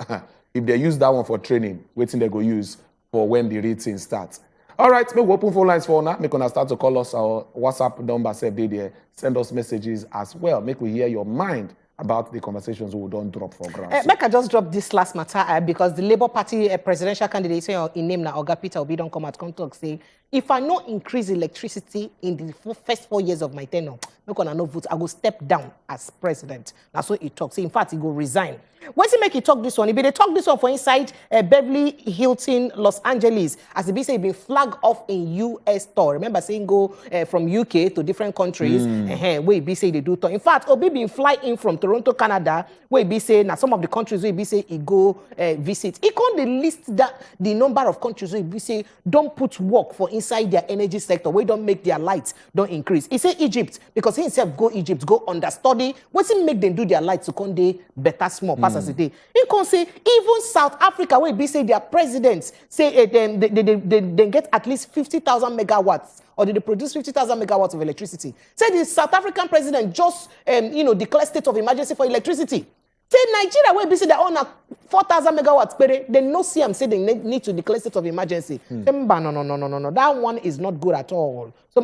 if they use that one for training, waiting they go use for when the rating starts. All right, make we open phone lines for now. Make us start to call us. Our WhatsApp number said there. Send us messages as well. Make we hear your mind about the conversations we don't drop for ground. Make I just drop this last matter because the Labour Party presidential candidate say in name now Oga Peter Obi don't come out come talk say if I not increase electricity in the first 4 years of my tenure, make una no vote, I go step down as president. That's what he talks. In fact, he go resign. Once he make he talk this one, he be they talk this one for inside Beverly Hilton Los Angeles, as he be say he been flagged off in US tour. Remember saying go from UK to different countries, where he be say they do tour. In fact, Obi been fly in from Toronto, Canada, where he be say now some of the countries where he be say he go visit. He can't list that the number of countries where he be say don't put work for inside their energy sector, where don't make their lights don't increase. He say Egypt because he himself go Egypt, go understudy. What's it make them do their lights to come they better small pass as a day. He can say even South Africa where be say their presidents say they get at least 50,000 megawatts or they produce 50,000 megawatts of electricity. Say the South African president just declare state of emergency for electricity. Say Nigeria where be say they own 4,000 megawatts, but they no see them say they need to declare state of emergency. Say, no. That one is not good at all. So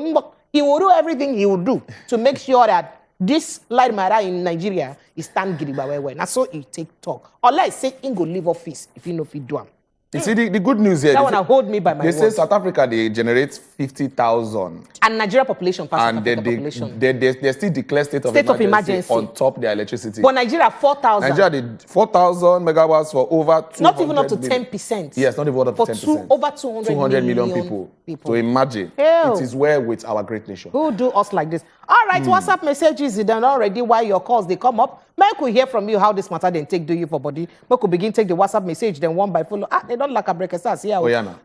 he will do everything he will do to make sure that this light matter in Nigeria is stand gidigba well. That's so he take talk. Unless say he go leave office if he no fit do am. You see, the good news here. That one hold me by my word. They say South Africa, they generate 50,000. And Nigeria population pass South Africa population. They still declare state of emergency on top their electricity. But Nigeria, 4,000. Nigeria did 4,000 megawatts for over 200 Not even up to 10%. Yes, not even up to 10%. Over 200 million people. So imagine, Hell. it is well with our great nation. Who do us like this? All right, WhatsApp messages, you done already while your calls, they come up. Make we hear from you how this matter then take do you for body. Make we begin take the WhatsApp message, then one by follow. They don't like a break stars here.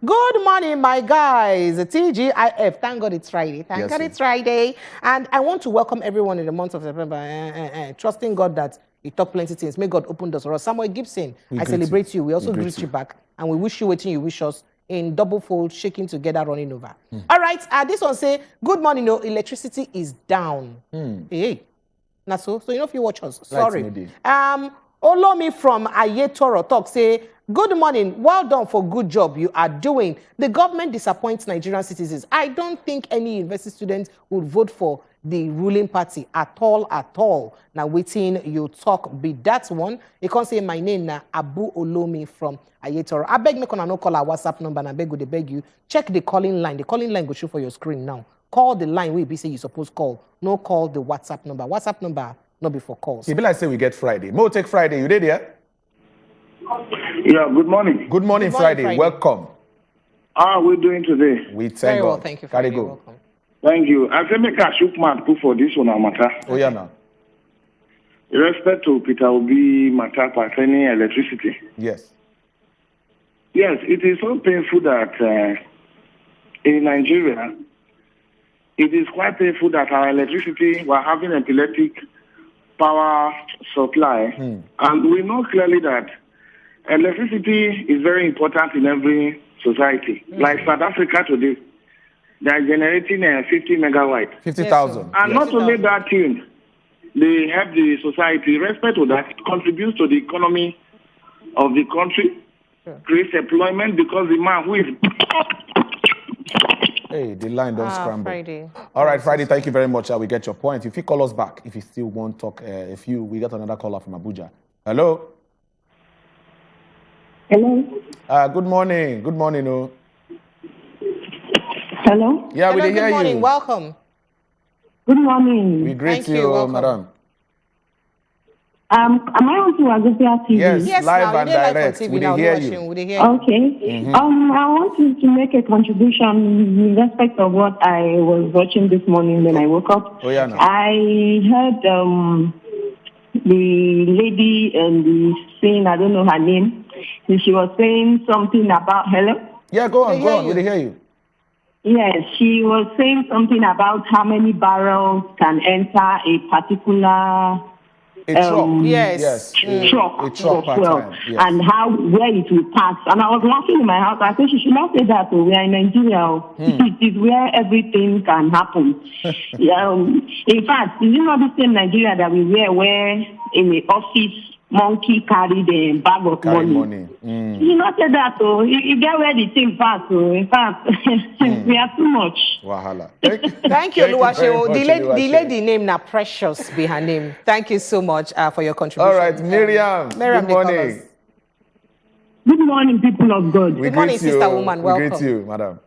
Good morning, my guys. TGIF. Thank God it's Friday. Thank God it's Friday. And I want to welcome everyone in the month of September. Trusting God that He talk plenty things. May God open doors for us. Samuel Gibson, I celebrate you. We also greet you back. And we wish you what you wish us in double fold, shaking together, running over. All right, this one say, good morning, no, electricity is down. Hey, now so you know if you watch us, sorry. Olomi from Ayetoro talk say, good morning, well done for good job you are doing. The government disappoints Nigerian citizens. I don't think any university student would vote for the ruling party at all. Now waiting you talk be that one. You can't say my name na Abu Olomi from Ayetoro. I beg me can no call our WhatsApp number and I beg you. Check the calling line. The calling line go show for your screen now. Call the line where you say you supposed to call. No call the WhatsApp number. WhatsApp number not before calls. It be like say we get Friday. Mo take Friday. You did here? Yeah, good morning. Good morning, Friday. Welcome. How are we doing today? We thank Very well, God. thank you. Carry Friday. go. Welcome. Thank you. I say make a shook man put for this one matter. Oh yeah, now. In respect to Peter Obi matter pertaining electricity. Yes. Yes, it is so painful that in Nigeria, it is quite painful that our electricity, we're having epileptic power supply. And we know clearly that electricity is very important in every society. Like South Africa today, they are generating 50 megawatts. 50,000. And not only that thing, they help the society. Respect to that, it contributes to the economy of the country, creates employment because the man who is... Hey, the line don't scramble. Friday. All right, Friday, thank you very much. We get your point. If you call us back, if you still want to talk, we got another caller from Abuja. Hello? Hello? Good morning. Good morning, oh. Hello? Yeah, Hello, we good hear morning. you. Welcome. Good morning. We greet Thank you, welcome. madam. Am I on to Wazobia TV? Yes, live now, and we dey live on direct. TV We now, dey hear no you. washing, we dey hear you. Okay. I want to make a contribution in respect of what I was watching this morning when I woke up. Oh, yeah, no. I heard the lady saying, I don't know her name, and she was saying something about, hello? Yeah, go on. We dey hear you. Yes, she was saying something about how many barrels can enter a particular truck. Yes. truck A truck per fuel, time. Yes. and where it will pass. And I was laughing in my house. I said, she should not say that. We are in Nigeria. It is where everything can happen. In fact, is it not the same Nigeria that we were where in the office monkey carry the bag of money? You not say that, though. You get where the thing pass, so in fact, we are too much. Wahala. Thank you, Oluwaseun. Oluwaseun. The lady name na Precious be her name. Thank you so much for your contribution. All right, Miriam. Good morning. Good morning, people of God. Good morning, sister woman. Welcome. We greet you, madam.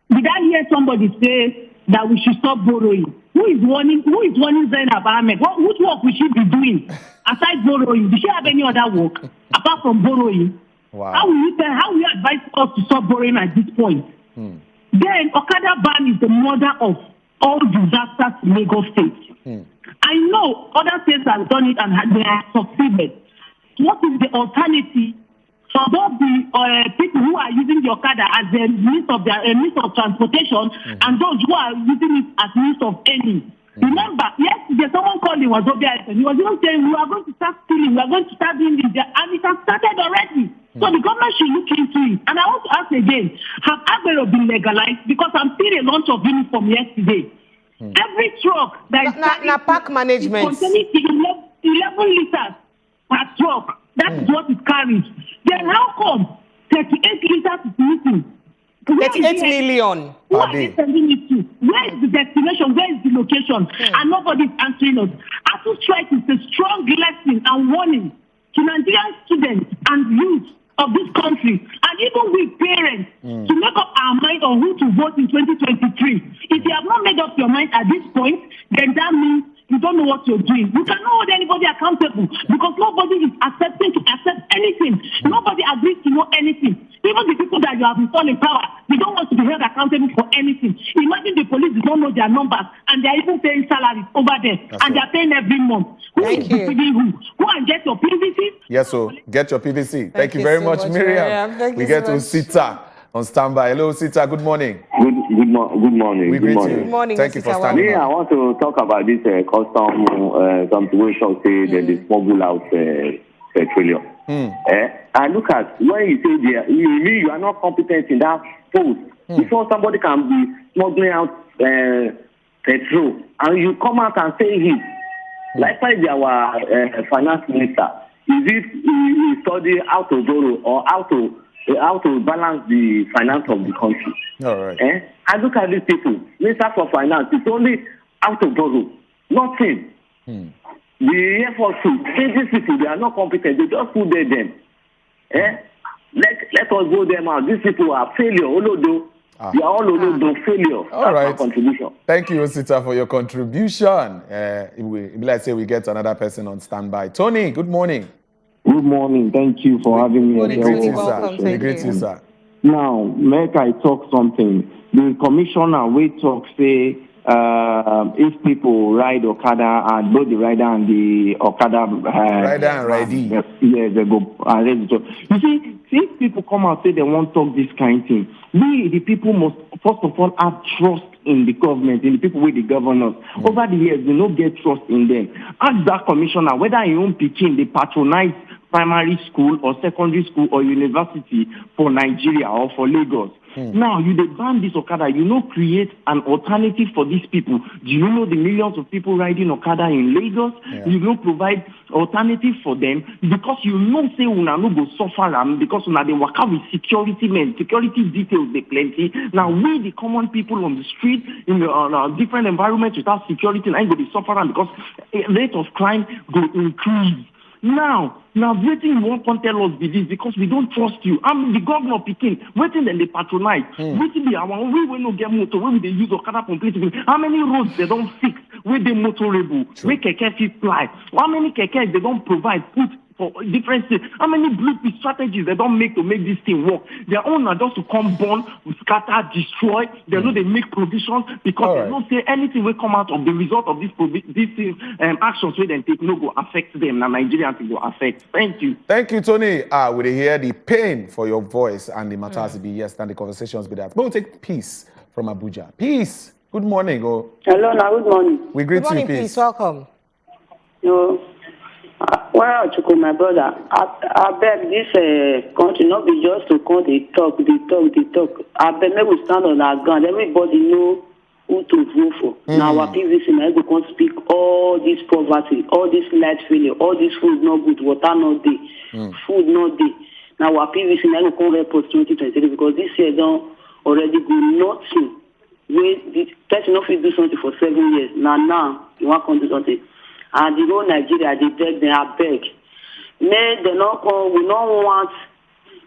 Did I hear somebody say that we should stop borrowing? Who is warning Zainab Ahmed? What work we should be doing aside borrowing? Does she have any other work apart from borrowing? Wow. How will you advise us to stop borrowing at this point? Then Okada ban is the mother of all disasters in Lagos State. I know other states have done it and they have succeeded. What is the alternative for those people who are using the Okada as a means of transportation and those who are using it as means of earning? Remember, yesterday someone called in Wazobia and he was even saying we are going to start stealing, we are going to start doing this, and it has started already. So the government should look into it. And I want to ask again, have Agbero been legalized? Because I'm seeing a launch of uniform yesterday. Every truck that is park management containing 11 liters per truck, that is what it carries. Then how come 38 liters is missing? 38 million. Who are they sending it to? Where is the destination? Where is the location? And nobody is answering us. ASU strike is a strong lesson and warning to Nigerian students and youth of this country, and even with parents, to make up our mind on who to vote in 2023. If you have not made up your mind at this point, then that means you don't know what you're doing. You cannot hold anybody accountable because nobody is accepting to accept anything. Nobody agrees to know anything. Even the people that you have installed in power, they don't want to be held accountable for anything. Imagine the police don't know their numbers and they're even paying salaries over there. They're paying every month. Who is deceiving who? Go and get your PVC. Yes, so get your PVC. Thank you very so much, Miriam. We get to Sita on standby. Hello, Sita. Good morning. Good morning. Good morning. Thank you for standing by. I want to talk about this custom situation. Say that they smuggle out petroleum. I look at when you say you are not competent in that post. Before somebody can be smuggling out petrol, and you come out and say it. Likewise, our finance minister, is it he study how to borrow or how to balance the finance of the country? All right. I look at these people, Minister for Finance, it's only how to borrow, nothing. The Air Force, these people, they are not competent. They just put them. Let us go them out. These people are failure. They are all failure. All right. That's my contribution. Thank you, Sita, for your contribution. Let's say we get another person on standby. Tony, good morning. Good morning. Thank you for having me. We greet you, sir. We greet you, sir. Now, make I talk something. The commissioner we talk say if people ride Okada and both the rider and the Okada rider and ridee. Yes, they go arrange. You see, if people come out say they won't talk this kind of thing, we the people must first of all have trust in the government, in the people with the governors. Over the years, we don't get trust in them. Ask that commissioner whether he own Peking, they patronize primary school or secondary school or university for Nigeria or for Lagos. Now, you dey ban this Okada, you know, create an alternative for these people. Do you know the millions of people riding Okada in Lagos? You know, provide alternative for them because you know, say, una no go suffer because una dey waka with security men, security details, they plenty. Now, we, the common people on the street, in the different environments without security, I go be suffering because rate of crime go increase. Now, waiting you won't tell us this because we don't trust you. I'm the governor of Peking, waiting and they patronize. Waiting the one we will not get motor, where they use Okada completely. How many roads they don't fix, where they motorable, where keke fit fly? How many keke they don't provide, put for different things? How many blueprint strategies they don't make to make this thing work? Their own are just to come burn, scatter, destroy. They know they make provisions because they don't say anything will come out of the result of these actions where they take no go affect them. Now Nigerians will go affect. Thank you. Thank you, Tony. We hear the pain for your voice and the matters be yes, and the conversations be that. But we'll take Peace from Abuja. Peace. Good morning. Hello, now good morning. We greet good morning, you, Peace. Welcome. Where are you, my brother? I beg this country not be just to come they talk. I beg me we stand on our ground. Everybody know who to vote for. Now our PVC now we can speak all this poverty, all this light failure, all this food not good, water not day, food not day. Now our PVC now we can help us 2023 because this year don't already go nothing. The person not fit do something for 7 years. Now you want to do something. And the whole Nigeria, they beg, they are beg. May they not come, we don't want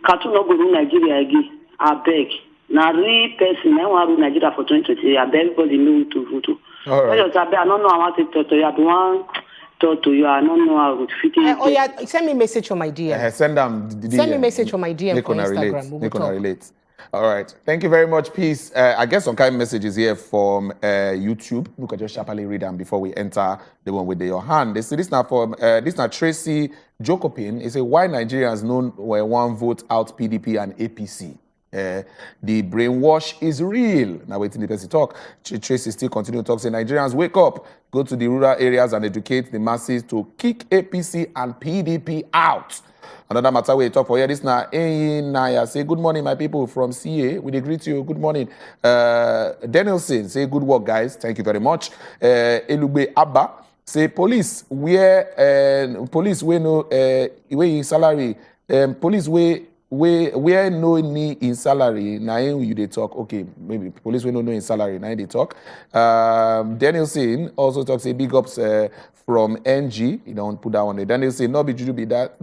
cartoon not go to Nigeria again. I beg. Now, real person, I want to Nigeria for 2020. I beg everybody know to vote. All right. I don't know how to talk to you. I don't want to talk to you. I don't know how to fit in. Oh yeah, send me message on my DM. Send them. Send me message on my DM for Instagram. They can relate. All right. Thank you very much. Peace. I guess some kind of messages here from YouTube. Look at just sharply read them before we enter the one with your hand. They say this now from this now Tracy Jokopin. They say why Nigerians known were one vote out PDP and APC. The brainwash is real. Now waiting the person talk. Tracy still continue to talk. Say Nigerians wake up, go to the rural areas and educate the masses to kick APC and PDP out. Another matter we talk for here. This now Naya say good morning, my people from CA. We greet you. Good morning. Danielson say good work, guys. Thank you very much. Elugbe Abba say police where no where salary police where no need in salary. Now you they talk. Okay, maybe police we no in salary. Now they talk. Danielson also talks say big ups from NG. You don't put that on there. Danielson not be juju be that.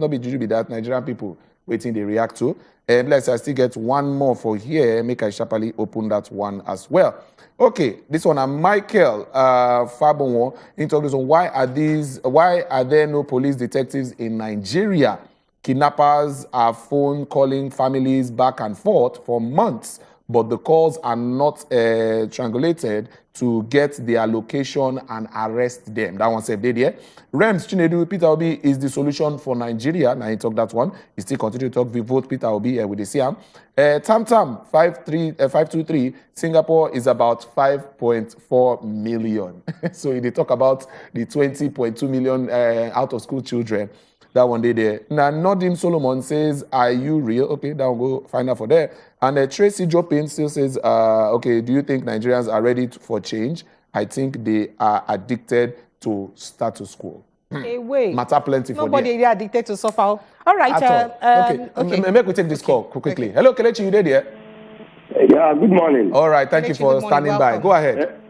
Nigerian people waiting they react to. And let's I still get one more for here. Make I sharply open that one as well. Okay, this one Michael Fabonwo introduced on why are there no police detectives in Nigeria? Kidnappers are phone calling families back and forth for months, but the calls are not triangulated to get their location and arrest them. That one said, there. Rems Chinedu, Peter Obi is the solution for Nigeria. Now he talked that one. He still continue to talk. We vote Peter Obi with the CM. Tam 523. Singapore is about 5.4 million. So they talk about the 20.2 million out of school children. That one day there. Now, Nodim Solomon says, are you real? Okay, that will go find out for there. And Tracy Jopin still says, okay, do you think Nigerians are ready for change? I think they are addicted to status quo. Hey, wait. Matter plenty for there. Nobody is addicted to suffer. All right. Okay. Make we take this call quickly. Hello, Kelechi, you there? Yeah, good morning. All right, thank you for standing by. Go ahead.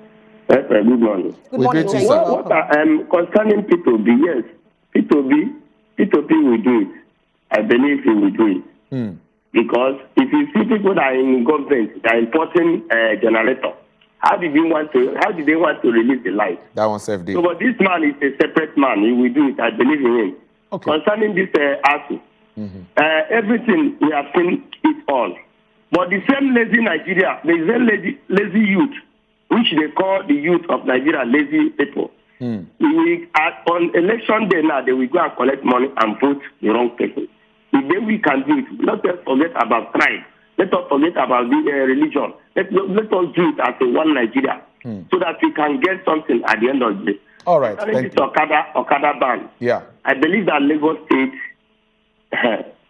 Good morning. Good morning, sir. What concerning P2B, yes, P2P will do it. I believe he will do it. Because if you see people that are in government, that are importing a generator, how did they want to release the light? That one self did. So, but this man is a separate man. He will do it. I believe in him. Okay. Concerning this ASU, everything we have seen it all. But the same lazy Nigeria, the same lazy youth, which they call the youth of Nigeria lazy people. On election day now, they will go and collect money and vote the wrong people. If we can do it, let us forget about tribe. Let us forget about the religion. Let us do it as a one Nigeria, so that we can get something at the end of the day. All right. Thank you. Okada ban. Yeah. I believe that Lagos State,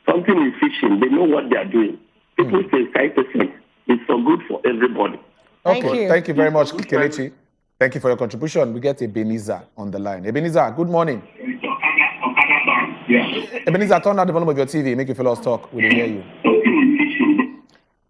something is fishing. They know what they are doing. People say 5%. It's so good for everybody. Okay. Thank you very much, Kelechi. Thank you for your contribution. We get Ebenezer on the line. Ebenezer, good morning. Ebenezer, turn down the volume of your TV. Make you feel us talk. We didn't hear you.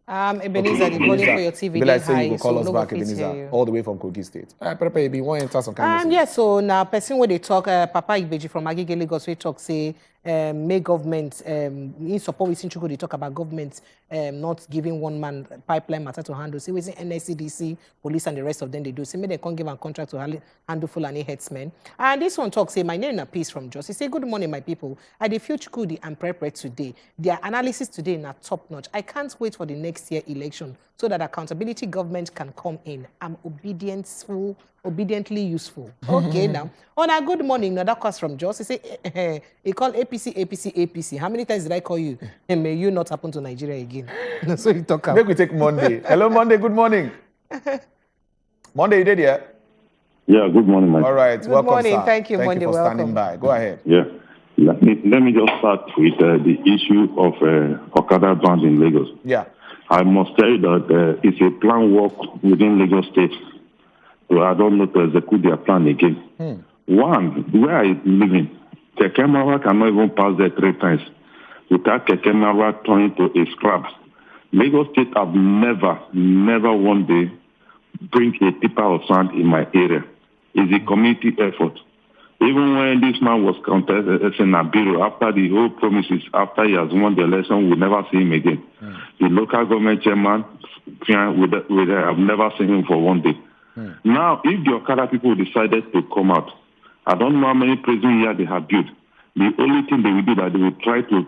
Ebenezer, the volume for your TV Be like is say high, you will call us so back, Ebenezer, all the way from Kogi State. Prepare, you want to enter some kind of yes, so now person where they talk, Papa Ibeji from Agege Lagos, we talk say, may government, in support with Sinchuku, they talk about government not giving one man pipeline matter to handle. See, we say NSCDC, police and the rest of them, they do. Say, may they can't give a contract to handle Fulani headsmen. And this one talks, say, my name is Peace from Jos. He say, good morning, my people. I the future Chukudi and prepare today. Their analysis today is top notch. I can't wait for the next year election so that accountability government can come in. I'm obediently useful. Okay, now. On a good morning, another course from Jos. He say, he called APC. How many times did I call you? And may you not happen to Nigeria again. So you talk about. Maybe we take Monday. Hello, Monday. Good morning. Monday, you did yet? Yeah, good morning, Mike. All right, good welcome, morning. Sir. Thank you, Monday. Thank you for welcome. standing by. Go ahead. Yeah. Let me just start with the issue of Okada ban in Lagos. Yeah. I must tell you that it's a plan work within Lagos State. So I don't know to execute their plan again. One, where I live in, Kekemara cannot even pass there 3 times without Kekemara turning to a scrap. Lagos State have never one day bring a tipper of sand in my area. It's a community effort. Even when this man was contested as in Abiru, after the whole promises, after he has won the election, we'll never see him again. The local government chairman, I've never seen him for one day. Now, if the Okada people decided to come out, I don't know how many prisons here they have built. The only thing they will do that they will try to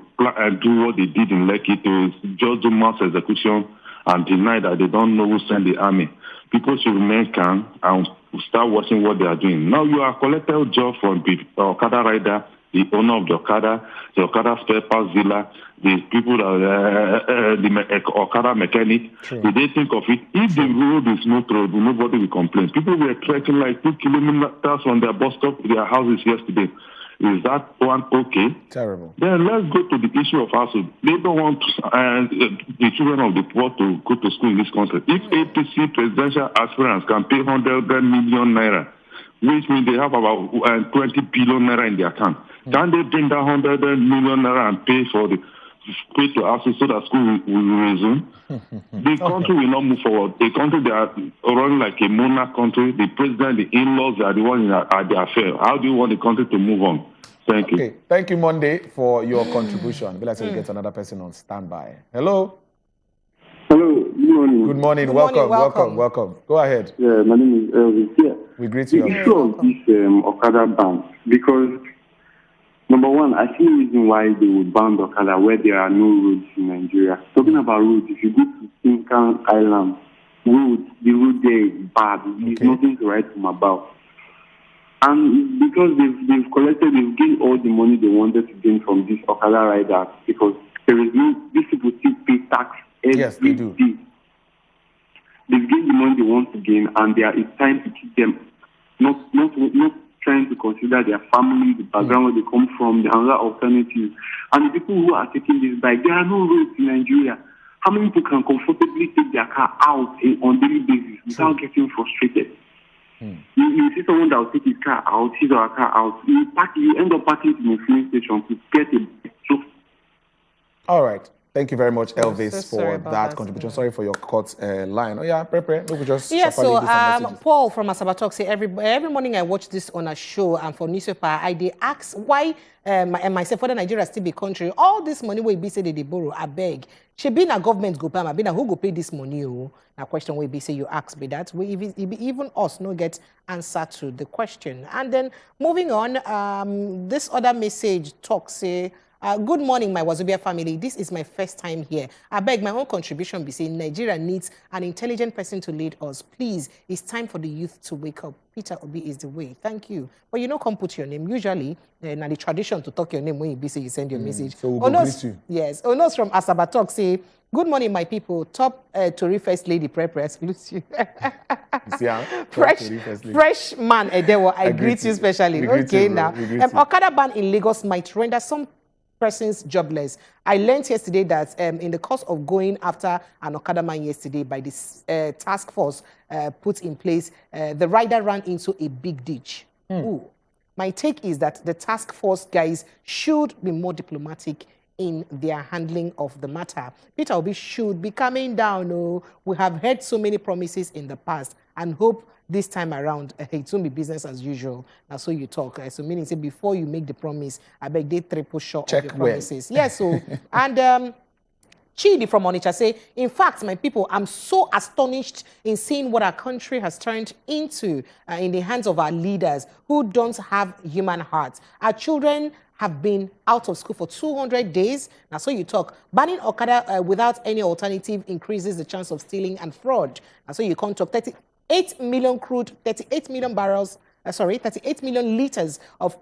do what they did in Lekki to just do mass execution and deny that they don't know who sent the army. People should remain calm and start watching what they are doing. Now you are collected job from the Okada rider, the owner of the Okada spare parts dealer, the people that the Okada mechanic. Did they think of it? If the road is not road, nobody will complain. People were trekking like 2 kilometers from their bus stop to their houses yesterday. Is that one okay? Terrible. Then let's go to the issue of household. They don't want the children of the poor to go to school in this country. If APC presidential aspirants can pay 100 million naira, which means they have about 20 billion naira in their account, can they bring that 100 million naira and pay to household so that school will resume? The country will not move forward. The country, they are running like a monarch country. The president, the in-laws, they are the ones at the affair. How do you want the country to move on? Thank you. Okay. Thank you, Monday, for your contribution. Let's get another person on standby. Hello. Hello. Good morning. Good morning. Welcome. Go ahead. Yeah, my name is Elvis. Yeah. We greet you. The issue of this Okada ban, because number one, I see a reason why they would ban Okada where there are no roads in Nigeria. Talking about roads, if you go to Sinkan Island, the road there is bad. There's nothing to write home about. And because they've gained all the money they wanted to gain from this Okada riders, because these people still pay tax every day. They've gained the money they want to gain, and it's time to keep them, not trying to consider their family, the background where they come from, the other alternatives. And the people who are taking this bike, there are no roads in Nigeria. How many people can comfortably take their car out on daily basis without getting frustrated? You see someone that will take his car out, his or her car out, you end up parking in a filling station to get a All right. Thank you very much, Elvis, for that contribution. Sorry for your cut line. Oh, yeah, Pepe. We just Paul from Asabatok say every morning I watch this on a show and for newspaper, I ask why myself for the Nigeria still be country. All this money will be said they borrow, I beg. She been a government go pay, I been a who go pay this money? Oh, a question will be say you ask me that. Even us no get answer to the question. And then moving on, this other message talks say. Good morning, my Wazobia family. This is my first time here. I beg my own contribution be saying Nigeria needs an intelligent person to lead us. Please, it's time for the youth to wake up. Peter Obi is the way. Thank you. But come put your name. Usually, now the tradition to talk your name when you be say you send your message. So we'll greet you. Yes. Onos from Asabatok say, good morning, my people. Top Tory First Lady Prepare salute you. Fresh man, Edewo, I greet you specially. Okay, now. Okada ban in Lagos might render some persons jobless. I learned yesterday that in the course of going after an Okada man yesterday by this task force put in place, the rider ran into a big ditch. Ooh. My take is that the task force guys should be more diplomatic in their handling of the matter. Peter Obi should be coming down. Oh, we have heard so many promises in the past and hope this time around, it won't be business as usual. Now, so you talk. So meaning, say before you make the promise, I beg they triple shot of your promises. Yes. So and Chidi from Onitsha say, in fact, my people, I'm so astonished in seeing what our country has turned into in the hands of our leaders who don't have human hearts. Our children have been out of school for 200 days. Now, so you talk. Banning Okada without any alternative increases the chance of stealing and fraud. Now, so you can't talk. 38 million crude, 38 million barrels, 38 million liters of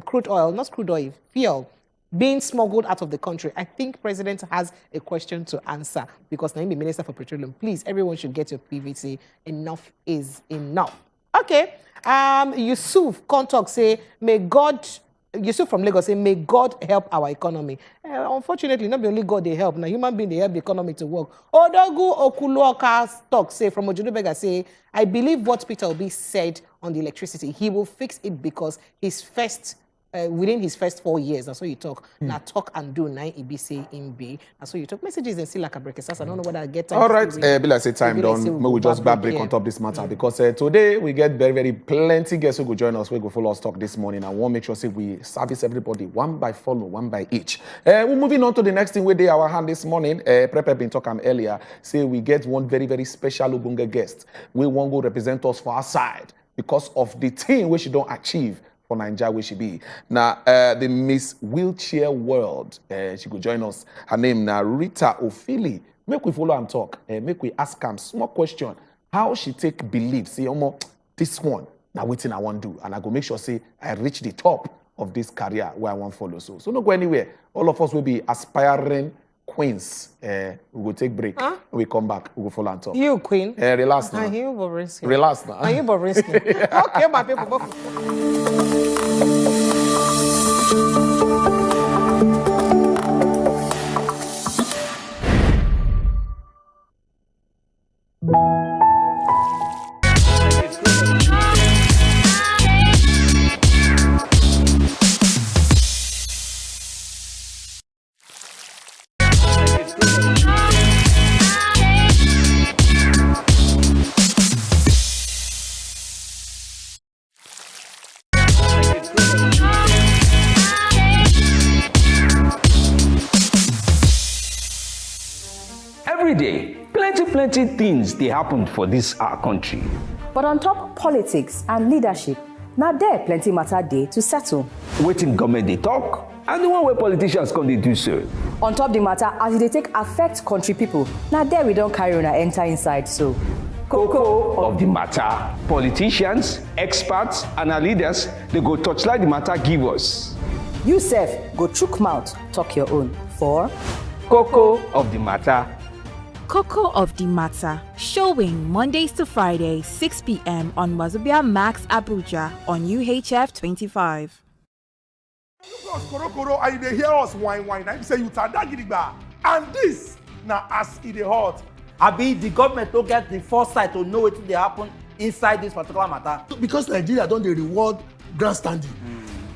crude oil, not crude oil, fuel, being smuggled out of the country. I think President has a question to answer because now the Minister for Petroleum, please, everyone should get your PVC. Enough is enough. Okay. Yusuf Kontok say, Yusuf from Lagos say, may God help our economy. Unfortunately, not only God they help. Now, human being, they help the economy to work. Odogu Okuloka Stock say, from Ojudubega say, I believe what Peter Obi said on the electricity. He will fix it because his first within his first 4 years, that's what you talk. Now talk and do, now it be say in B. That's what you talk. Messages and see like a break. I don't know whether I get time. All right, be like say time done. Maybe we just grab break on top this matter because today we get very plenty guests who go join us. We go follow us talk this morning. I want to make sure say we service everybody one by follow, one by each. We're moving on to the next thing we did our hand this morning. Prep been talking earlier. Say we get one very special Ubunga guest. We won't go represent us for our side because of the thing we should don't achieve. For Nigeria, where she be now, the Miss Wheelchair World. She could join us. Her name now Rita Ophili. Make we follow and talk. Make we ask her small question. How she take believe? See, this one now waiting I want to do, and I go make sure say I reach the top of this career where I want to follow. So don't go anywhere. All of us will be aspiring queens. We will take break. Huh? We come back. We will follow and talk. You queen. Relax now. You risky. Relax now. You risky. Okay, my people. Every day, plenty things they happen for this our country. But on top politics and leadership, now there plenty matter day to settle. Waiting government they talk, and the one where politicians come they do so. On top the matter, as they take affect country people, now there we don't carry on and enter inside so. Cocoa of the matter. Politicians, experts, and our leaders, they go touchlight the matter give us. You self, go chook mouth, talk your own. For Cocoa of the matter. Cocoa of the Matter, showing Mondays to Fridays, 6 p.m. on Wazobia Max Abuja on UHF 25. And they hear us whine. I say you tadagidigba. And this now as it hot. Abi the government don't get the foresight to know what they happen inside this particular matter. Because Nigeria don't they reward grandstanding.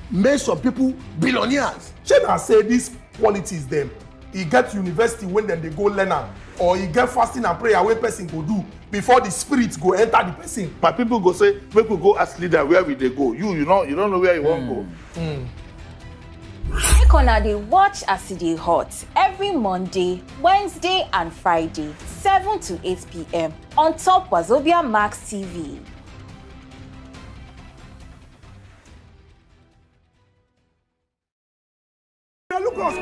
Make some people billionaires. Shey say this politics them. He get university when then they go learn am, or he get fasting and prayer wey person go do before the spirit go enter the person. My people go say make we go ask leader where we dey go. You don't know where you wan go. Make una dey watch as e dey hot every Monday, Wednesday and Friday 7 to 8 p.m. on top Wazobia Max TV. Look us.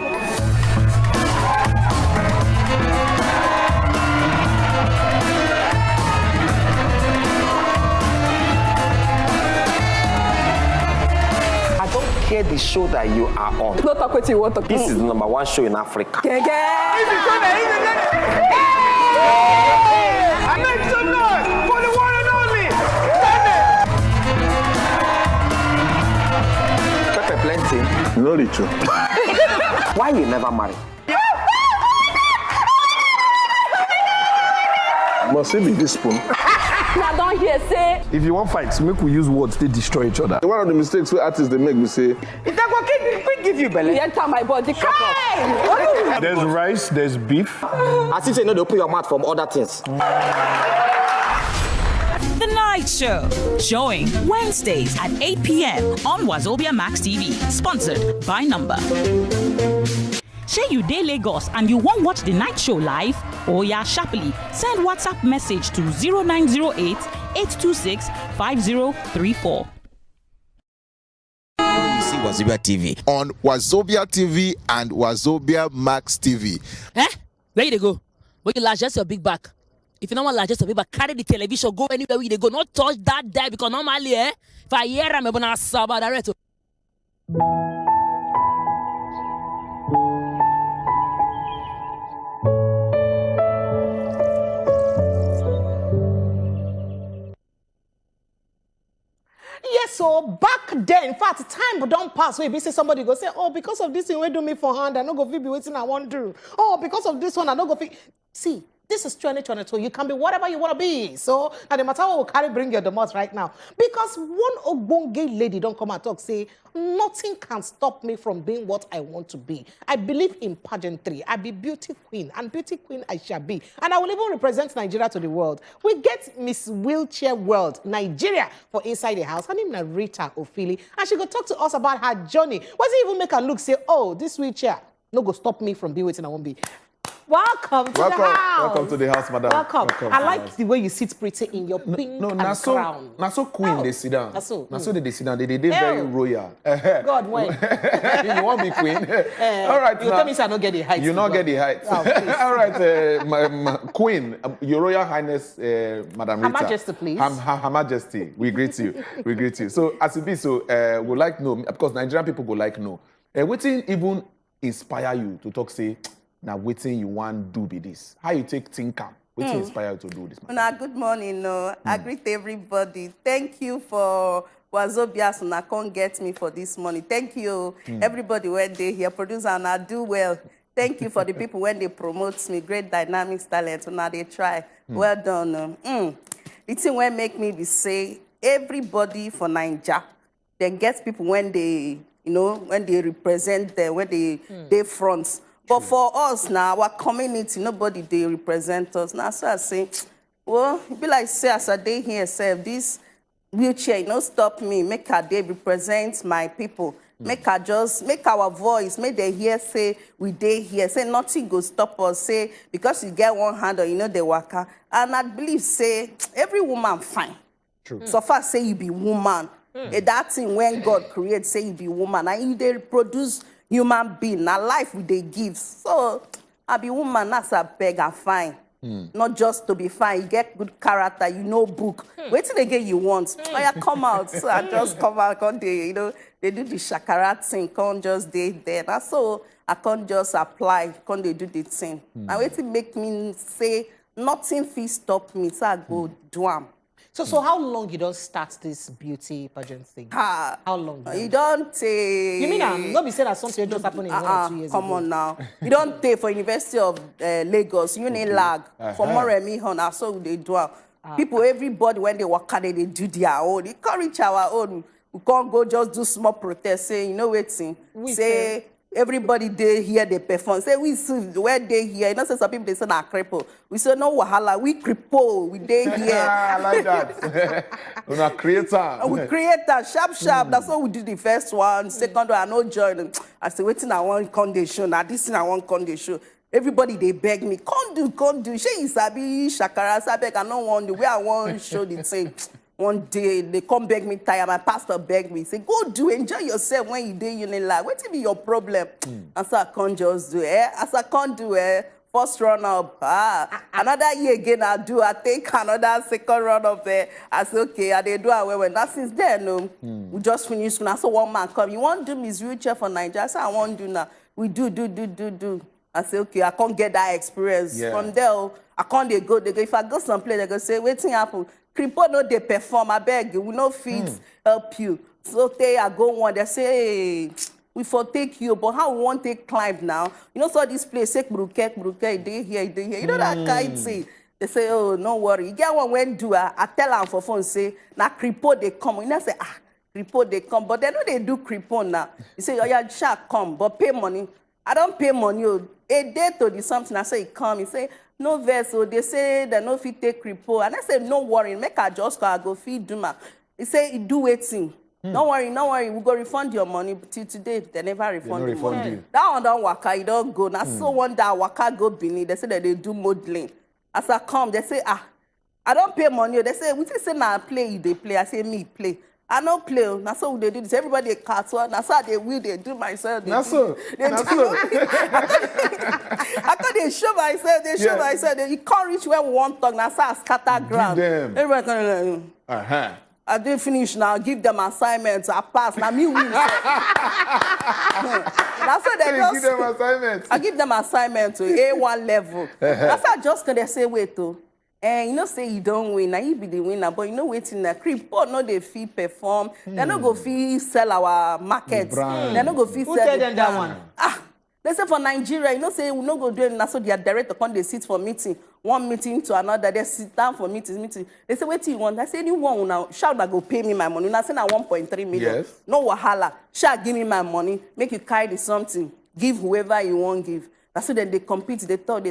Care the show that you are on. No talk what you want to talk. This is the #1 show in Africa. I make some noise for the one and only. Pepe plenty. No ritual. Why you never marry? Must it be this spoon? Now don't hear say. If you want fights, make we use words to destroy each other. One of the mistakes we artists they make, we say, If that go give you belly. You enter my body. Hey! there's rice, there's beef. As if you know they open your mouth from other things. The Night Show, showing Wednesdays at 8 p.m. on Wazobia Max TV, sponsored by Number. Shey you dey Lagos and you won't watch the Night Show live? Oh yeah, sharply send WhatsApp message to 0908 826 5034. You see Wazobia TV on Wazobia TV and Wazobia Max TV. Where you go? Where you largest your big back? If you don't want largest your big back, carry the television, go anywhere where you go. Not touch that there because normally, if I hear I'm gonna saba direct. Yes, so back then, in fact, time don't pass. Where say somebody go say, oh, because of this thing, we do me for hand, I no go fit be waiting I want to. Oh, because of this one, I don't go fit. See, This is 2022. You can be whatever you want to be. So, and the matter what will carry bring your domot right now. Because one ogbonge lady don't come and talk, say, nothing can stop me from being what I want to be. I believe in pageantry. I be beauty queen, and beauty queen I shall be. And I will even represent Nigeria to the world. We get Miss Wheelchair World Nigeria for inside the house. Her name is Rita Ofili. And she go talk to us about her journey. Why does it even make her look, say, oh, this wheelchair no go stop me from being what I won't be. Welcome to the house. Welcome to the house, madam. Welcome. I like the way you sit pretty in your pink and crown. Now so queen they sit down. Now so they sit down. They very royal. God, when? You want me queen? All right. You tell me I don't get the height. You not get the height. Oh, all right, my queen, Your Royal Highness, Madam Rita. Her Majesty, please. Her Majesty. We greet you. We greet you. So as it be, so we like know because Nigerian people go like know. Waiting even inspire you to talk say. Now, waiting you want do be this. How you take think am? Waiting inspire you to do this? Now, good morning. I greet everybody. Thank you for Wazobia, so I can't get me for this morning. Thank you, everybody when they here producer and I do well. Thank you for the people when they promote me. Great dynamics talent. Now they try. Well done. The thing will make me be say everybody for Nigeria. They get people when they, when they represent them, when they front. But for us now, our community, nobody they represent us. Now, so I say, well, it be like say as a day here, say this wheelchair, stop me. Make our day represent my people. Make our voice, make they hear say we day here. Say nothing go stop us. Say because you get one hand or they waka. And I believe say every woman fine. True. So far say you be woman. That thing when God creates say you be woman and you they produce human being, now life they give. So I be woman, that's a beg and fine. Not just to be fine, you get good character, book. Wait till they get you want. Oh, yeah, come out. So I just come out, can't they, they do the shakara thing, can't just stay there. That's so I can't just apply, can't they do the thing. Now wait till make me say nothing fee stop me, so I go do them. So how long you don't start this beauty pageant thing? How long? You don't take... You mean not be saying that something just happened in 1 or 2 years come ago? On now. You don't take for University of Lagos, you need lag. For Moremi Hona, so they do. People, everybody, when they work, they do their own. They can't reach our own. We can't go just do small protest, say, waiting. Say... Everybody they hear they perform. Say we see where they hear. Say some people they say na cripple. We say no wahala. We cripple. We they hear. I like that. We're a creator. We creator sharp. That's what we do the first one. Second one I no join. I say waiting I want condition. Now this thing I want condition. Everybody they beg me. Can't do. She is sabi shakara sabi. I no want the way I want show the thing. One day, they come beg me tired. My pastor beg me. Say, go do, enjoy yourself when you do Unilag. What be your problem? And so I can't just do it. As I can't do it, first run up. Another year again, I take another second run up there. I say, okay, I they do away when that since then, we just finished. I saw one man come. You want to do Miss Wheelchair for Nigeria? I said, I want to do now. We do. I say, okay, I can't get that experience. From there, I can't they go. If I go someplace, they go say, waiting happen. Cripple no they perform, I beg you, we no fit help you. So I go one, they say, hey, we for take you, but how we want to climb now? So this place, say, Bruke, they here. You know that kind thing. They say, oh, no worry. You get one when do I tell them for phone, say, now cripple they come. You know, say, cripple they come, but they know they do cripple now. You say, oh, yeah, shark come, but pay money. I don't pay money. A day to do something, I say, it come. You say, no vessel. They say they no fit take cripple. And I say, no worry, make a just go, I go feed do my. He say, do waiting. Don't worry, we go refund your money. But till today, they never refund you money. That one don't waka, you don't go. Now, so one day, waka go Benin. They say that they do modeling. As I come, they say, I don't pay money. They say, we say, now play, they play. I say, me play. I don't play. That's how they do this. Everybody a cartoon. That's how they will. They do myself. That's so. I can't they show myself. They show myself. You can't reach where we want talk. That's how I scatter ground. Everybody can. I didn't finish now. Give them assignments. I pass. Now me win. That's what they just. Give them assignments. I give them assignments to A1 level. That's how just can they say wait to. And say you don't win, now you be the winner, but waiting the creep, but no they fee perform, they no go fee sell our markets, they no go fee sell them that one. They say for Nigeria, you know, say we no go do it. So their director come, they sit for meeting, one meeting to another. They sit down for meeting. They say, what do you want? I say, anyone now, shall not go pay me my money. Now say na 1.3 million. Yes. No wahala. Shall give me my money, make you carry something, give whoever you want give. That's so then they compete, they talk.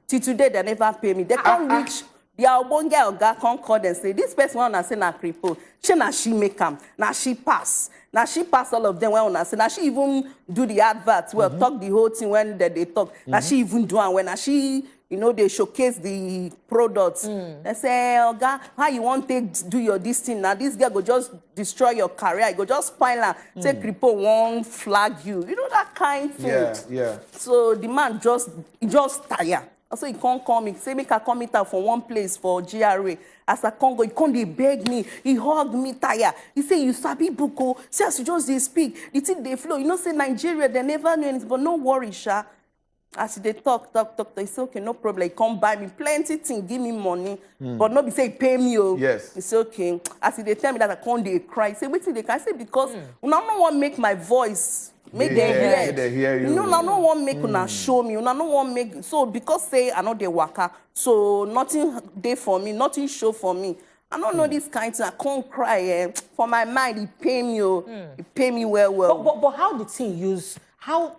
Till today, they never pay me. They can't reach. The Albonga Oga can't call them say, this person when I say na cripple, she make them, now she pass. Now she pass all of them when I say, now she even do the adverts, well, talk the whole thing when they talk. Now she even do, and when she, you know, they showcase the products. They say, Oga, how you want to do your this thing? Now this guy go just destroy your career. Go just spoil and say cripple won't flag you. You know that kind of thing. Yeah. So the man just tired. So he can't call me. Say make I come meet out for one place for GRA. As I can't go, he can't, they beg me. He hugged me tire. He say, you sabi buko. Say as you just they speak, the thing they flow. You know, say Nigeria, they never knew anything, but no worry, Sha. As they talk, they say, okay, no problem. He come buy me plenty thing, give me money. But not be say, pay me. Oh. Yes. He say, okay. As they tell me that I can't, they cry. He say, wait till they cry. I say, because I don't want to make my voice. Make them hear you. No, I don't want make una show me. I don't want make so because say I know they waka. So nothing there for me, nothing show for me. I don't know this kind of thing. I can't cry. For my mind, it pay me. It pay me well. But how did he use how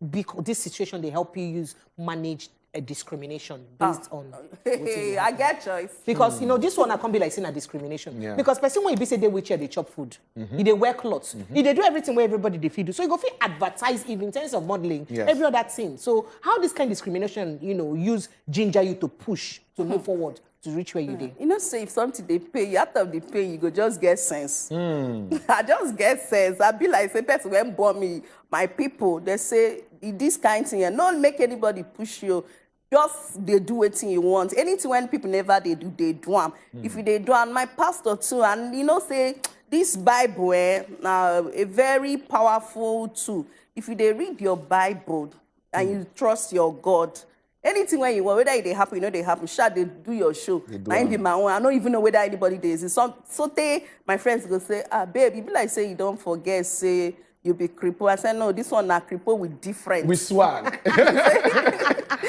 big this situation they help you manage a discrimination based on I get choice. Because you know this one I can't be like saying a discrimination. Because person when you be say they wheelchair, they chop food, they wear clothes, they do everything where everybody they feed. So you go feel advertise even in terms of modeling, every other thing. So how this kind of discrimination, you know, use ginger you to push to move forward to reach where you did. You know, say if something they pay you, out of the pay you go just get sense. I just get sense. I be like say person when born me, my people, they say this kind of thing, and don't make anybody push you. Just they do anything you want. Anything when people never they do them. If they do, and my pastor too, and you know say this Bible a very powerful tool. If you they read your Bible and you trust your God, anything when you want, whether they happen, you know they happen. Sure, they do your show. I be my own. I don't even know whether anybody does. So my friends go say, babe, you be like say you don't forget, say you be cripple. I said, no, this one not cripple with different. With swag.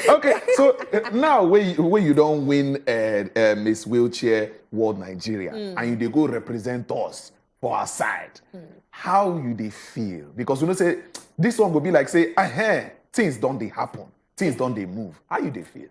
Okay, so now when you don't win Miss Wheelchair World Nigeria and you they go represent us for our side, how you they feel? Because you know say this one will be like say, things don't they happen, things don't they move. How you they feel?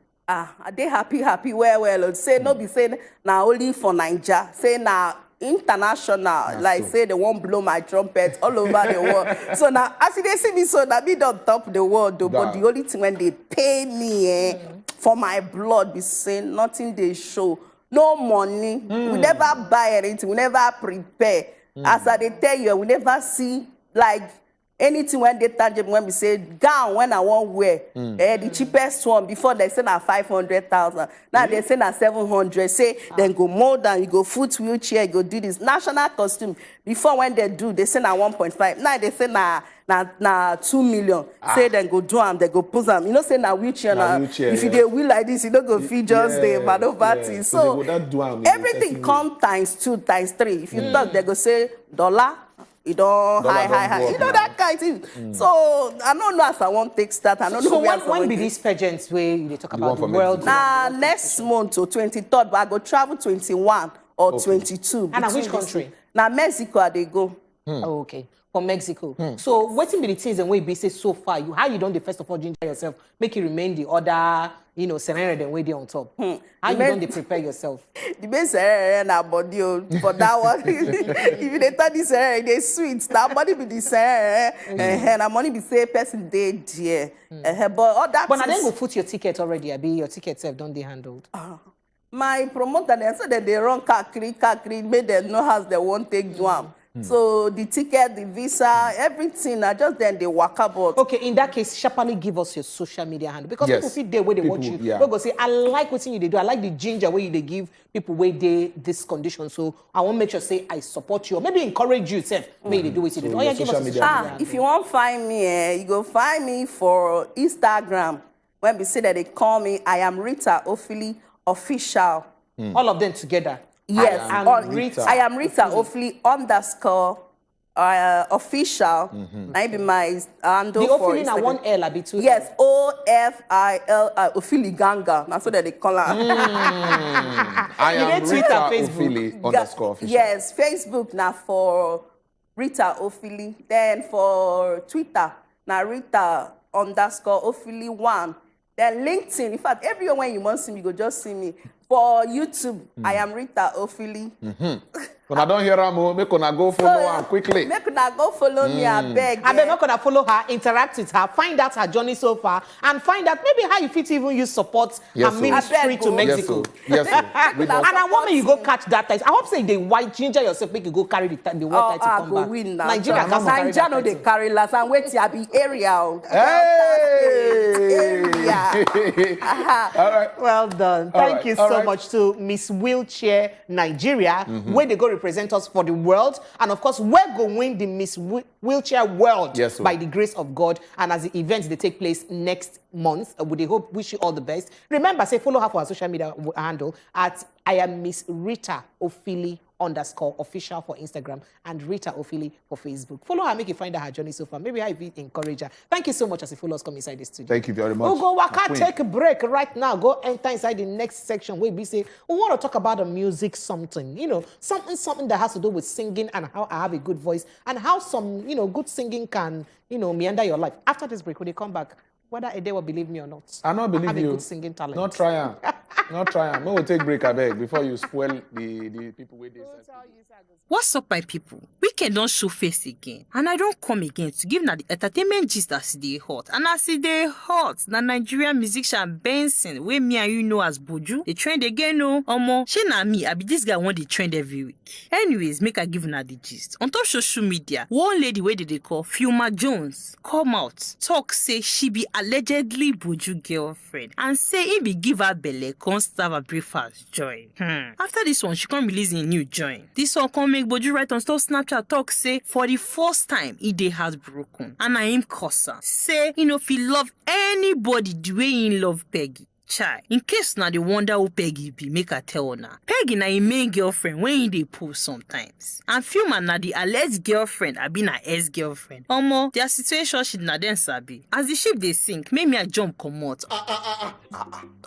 They happy, well. Say no be saying now only for Nigeria. Say now international, like say they won't blow my trumpet all over the world. So now as they see me, so that me don't top the world though, but the only thing when they pay me for my blood be saying nothing they show. No money. We never buy anything, we never prepare. As they tell you, we never see like anything when they tangible when we say gown when I won't wear the cheapest one before they say na 500,000. Now they say na 700. Say then go more than you go foot wheelchair, you go do this national costume. Before when they do, they say na 1.5. Now they say na 2 million. Say then go do them, they go put them. You know say na wheelchair now. If you they wheel like this, you don't go feed just the manufacturing. So everything come times 2, times 3. If you talk, they go say dollar. You don't high. You know that kind of thing. So I don't know as I want to take start. I don't know where when be these pageants where they talk about the world? Next month or 23rd, but I go travel 21 or 22. And which country? Now Mexico they go. Oh, okay. From Mexico. So what be the things and way be say so far? How you don't first of all ginger yourself, make you remain the other, you know, scenario than way they on top. How you don't prepare yourself? The best scenario na body for that one. If you turn this scenario, they sweet. That body be the scenario, and money be say person they dear. But all that. But I then go put your ticket already. I be your ticket self don't they handled. My promoter they said that they run kakri, made them know how they won't take one. So the ticket, the visa, everything, just then they walk about. Okay, in that case, sharply give us your social media handle because people feel there where they watch you. They go say, I like what you do. I like the ginger where they give people where they this condition. So I want to make sure say I support you or maybe encourage you self. Maybe they do what you do. Give us social media. If you want to find me, you go find me for Instagram. When we say that they call me, I am Rita Ofili Official. All of them together. Yes, I am Rita Ofili _ official. I be my handle The for Ophili na Instagram. one L, abi two. Yes, OFILI, Ophili Ganga. That's what they call her. I You am get Twitter, Rita Facebook. Ophili _ official. Yes, Facebook now for Rita Ophili. Then for Twitter, now Rita _ Ophili 1. Then LinkedIn. In fact, everywhere when you want to see me, go just see me. For YouTube, I am Rita Ophili. When I don't hear her, make una go follow her quickly. Make una go follow me, I beg. I beg, not follow her, interact with her, find out her journey so far, and find out maybe how you fit even use support Yes, her sir. ministry to Mexico. Yes, sir. And I want me you go catch that time. I hope say they white ginger yourself, make you go carry the water to come back. Win now. Nigeria can't carry Nigeria that no they title. carry last and wait till I be area. All right. Well done. All Thank right, you all so right. much to Miss Wheelchair Nigeria, where they go represent us for the world. And of course, we're going to win the Miss Wheelchair World Yes, sir. by the grace of God. And as the events, they take place next month, we hope, wish you all the best. Remember, say follow her for her social media handle at I am Miss Rita Ophili _ official for Instagram and Rita Ophili for Facebook. Follow her, make you find out her journey so far. Maybe I will encourage her. Thank you so much as you follow us come inside the studio. Thank you very much. We'll go my waka, queen. take a break right now. Go enter inside the next section where we say we want to talk about a music something. You know, something that has to do with singing and how I have a good voice and how some, good singing can, meander your life. After this break, when they come back, whether a day will believe me or not. I don't believe have you. a good singing talent. Not try am. Not try am. No, we'll take break, I beg, before you spoil the people with this. What's up, my people? Weekend don't show face again, and I don't come again to give na the entertainment gist as they hot. And as they hot, na Nigerian musician Benson, where me and you know as Boju, they trend again, no? Omo, she na me, I be this guy want the trend every week. Anyways, make I give na the gist. On top social media, one lady where they call Fiuma Jones come out, talk say she be allegedly Boju girlfriend, and say he be give her belle, come serve her breakfast join. After this one, she come release a new join. This one come make Boju write on stop Snapchat talk say for the first time he dey heartbroken, and I him cuss her. Say if he love anybody the way he love Peggy. Chai, in case now they wonder who Peggy be, make her tell her. Peggy na him main girlfriend when he dey post sometimes. And Fiuma na the alleged girlfriend, I be na ex-girlfriend. Omo, their situation should na den sabi. As the ship they sink, make me a jump comot.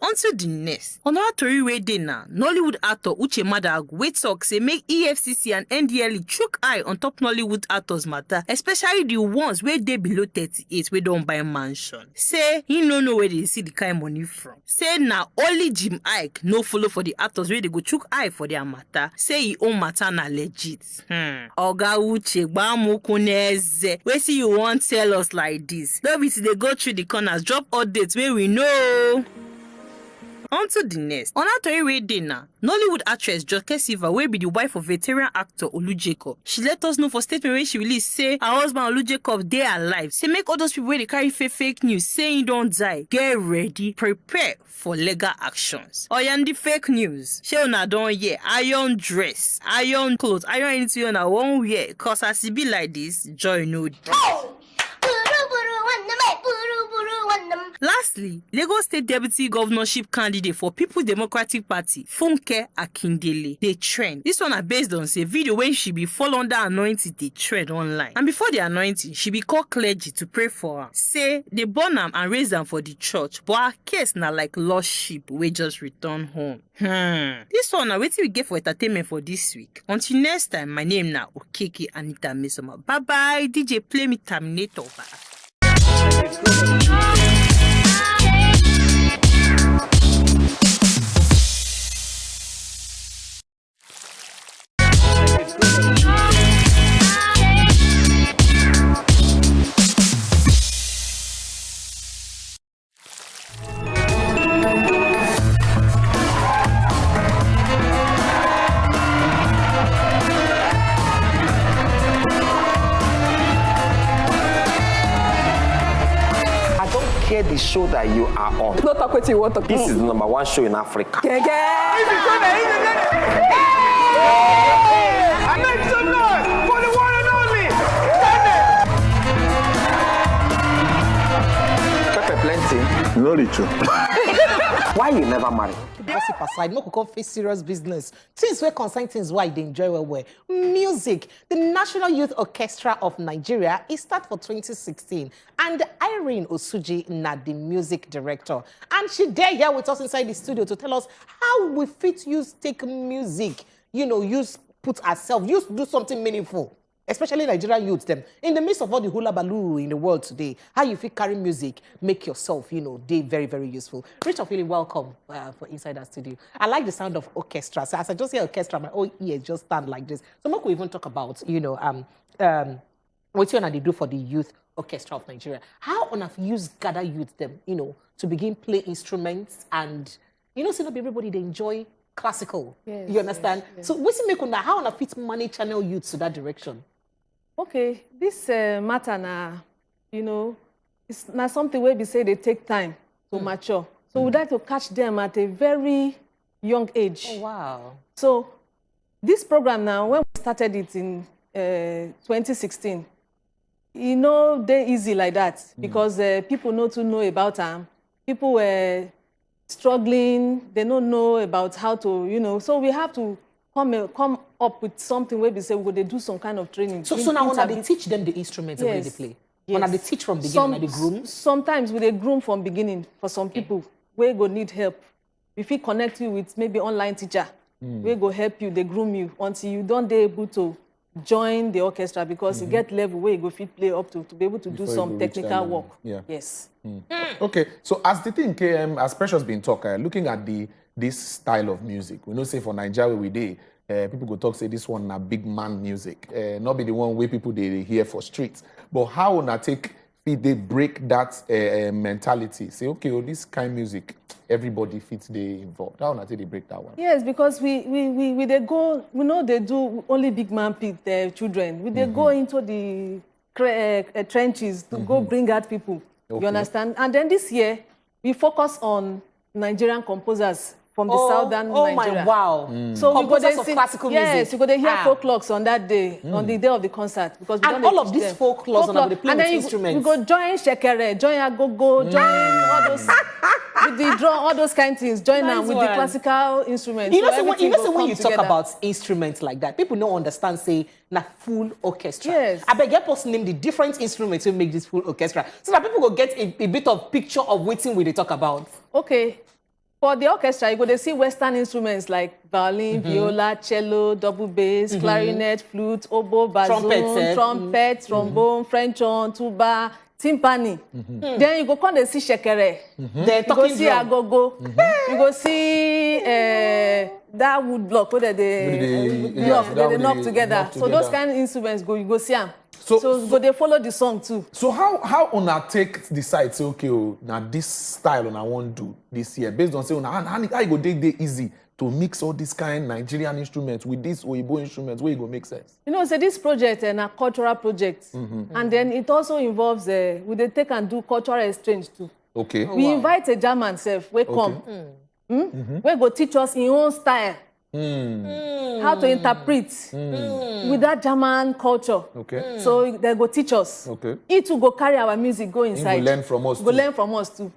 Until the next. Another tori wey dey na, Nollywood actor Uche Madagu wey talk say make EFCC and NDLE chook eye on top Nollywood actors matter, especially the ones wey dey below 38 wey don buy mansion. Say he no know where they see the kind money from. Say na only Jim Ike no follow for the actors wey they go chook eye for their matter. Say he own matter na legit. Oga Uche Gbamukuneze, wey see you want tell us like this. No be they go through the corners, drop updates wey we know. On to the next. On our way dinner, Nollywood actress Joke Silva, wey be the wife of veteran actor Olu Jacob. She let us know for statement when she released say her husband Olu Jacob dey alive. Say make all those people where they carry fake news saying he don't die. Get ready, prepare for legal actions. Oyandi fake news. She una don hear iron dress, iron clothes, iron anything una won't wear. Cause as it be like this, joy no dey. Lastly, Lagos State Deputy Governorship candidate for People's Democratic Party, Funke Akindele, they trend. This one are based on a video when she be fall under anointing, they trend online. And before the anointing, she be called clergy to pray for her. Say they born am and raise am for the church, but her case na like lost sheep we just return home. This one na wetin we get for entertainment for this week. Until next time, my name na Okeke Anita Mesoma. Bye bye, DJ play me Terminator. The show that you are on. No talk what you want to talk. This is the #1 show in Africa. I make some noise for the one and only. Pepper plenty. No, Richo. Why you never marry? Gossip aside, no come face serious business. Things where concern things why they enjoy well. Music. The National Youth Orchestra of Nigeria is start for 2016. And Irene Osuji na the music director. And she there here with us inside the studio to tell us how we fit use take music, use put ourselves, use do something meaningful. Especially Nigerian youths, them in the midst of all the hula baloo in the world today, how you feel carry music, make yourself, they very, very useful. Rachel, feeling welcome for inside our studio. I like the sound of orchestra. So as I just hear orchestra, my own ears just stand like this. So we could even talk about, what you they do for the Youth Orchestra of Nigeria. How on earth use gather youth them, to begin play instruments and, so not everybody they enjoy classical. Yes, you understand? yes. So what's it make on how on a fit money channel youth to that direction? Okay, this matter now, it's not something where we say they take time to mature. So we'd like to catch them at a very young age. Oh, wow. So this program now, when we started it in 2016, they're easy like that because people know about them. People were struggling, they don't know about how to, so we have to come up with something where we say we're going to do some kind of training. So now when they teach them the instruments the way they play? Yes. When they teach from beginning, they groom? Sometimes we they groom from beginning for some people where go need help. If we connect you with maybe online teacher, we go help you, they groom you until you don't be able to join the orchestra because you get level where you go fit play up to be able to do some technical work. Yeah. Yes. Okay, so as the thing came, as Precious been talking, looking at this style of music, we know say for Nigeria we dey, people go talk say this one na big man music, not be the one where people they hear for streets. But how on take they break that mentality? Say okay, this kind of music, everybody fits they involved. How on they break that one? Yes, because we they go, we know they do only big man children. We they go into the trenches to go bring out people. Okay. You understand? And then this year, we focus on Nigerian composers from the southern Nigeria. My, wow. So composers of classical music. Yes, you go to hear folklocks on that day, on the day of the concert. Because we and all of these folklocks and they play with instruments. You go join shekere, join agogo, join all those, with the drum, all those kind of things. Join them with the classical instruments. When you talk about instruments like that, people don't understand, say, na full orchestra. Yes. I beg help us name the different instruments to make this full orchestra so that people will get a bit of picture of what they talk about. Okay. For the orchestra, you go to see Western instruments like violin, viola, cello, double bass, clarinet, flute, oboe, bassoon, trumpet, trombone, French horn, tuba, timpani. Then you go come and see shekere. You go see agogo. You go see that wood block where they knock together. So those kind of instruments, you go see them. So go they follow the song too. So how una take decide say okay now this style una want do this year based on say how you go take easy to mix all this kind Nigerian instruments with this Oyibo instruments where it go make sense? So this project and a cultural project, and then it also involves we they take and do cultural exchange too. Okay. We invite a German self, we come, we go teach us in own style. How to interpret with that German culture. Okay. So they go teach us. Okay. It will go carry our music, go inside. Go learn from us too. Go learn from us too.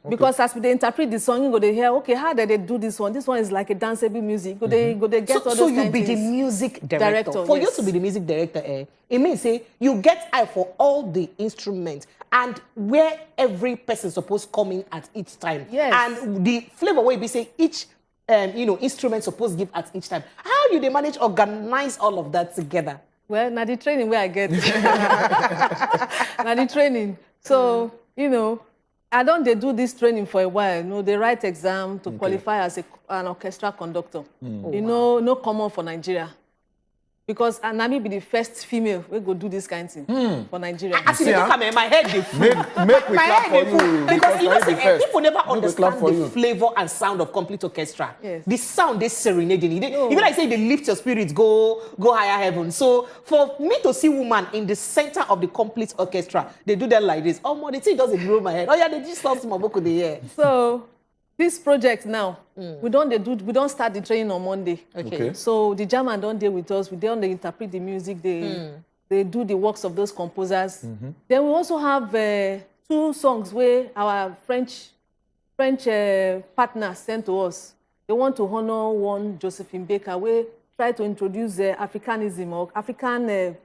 Because as we interpret the song, you go to hear, okay, how did they do this one? This one is like a danceable music. Go they get all those so you be the music director. For you to be the music director, it means say you get eye for all the instruments and where every person supposed come in at each time. Yes. And the flavor where we say each instrument supposed give at each time. How do they manage organize all of that together? Well, now the training where I get. Now the training. So, I don't they do this training for a while. They write exam to qualify as an orchestra conductor. No common for Nigeria. Because Anami be the first female we go do this kind of thing for Nigeria. Actually, look at me, my head they full. Make we clap for you because people never understand the flavor and sound of complete orchestra. Yes. The sound they serenading. Even like say they lift your spirits, go higher heaven. So for me to see woman in the center of the complete orchestra, they do that like this. Oh, the thing doesn't blow my head. Oh yeah, they just start my book the air. So this project now, we don't start the training on Monday. Okay. So the German don't deal with us. We don't interpret the music. They do the works of those composers. Then we also have 2 songs where our French French partners sent to us. They want to honor one Josephine Baker. We try to introduce Africanism or African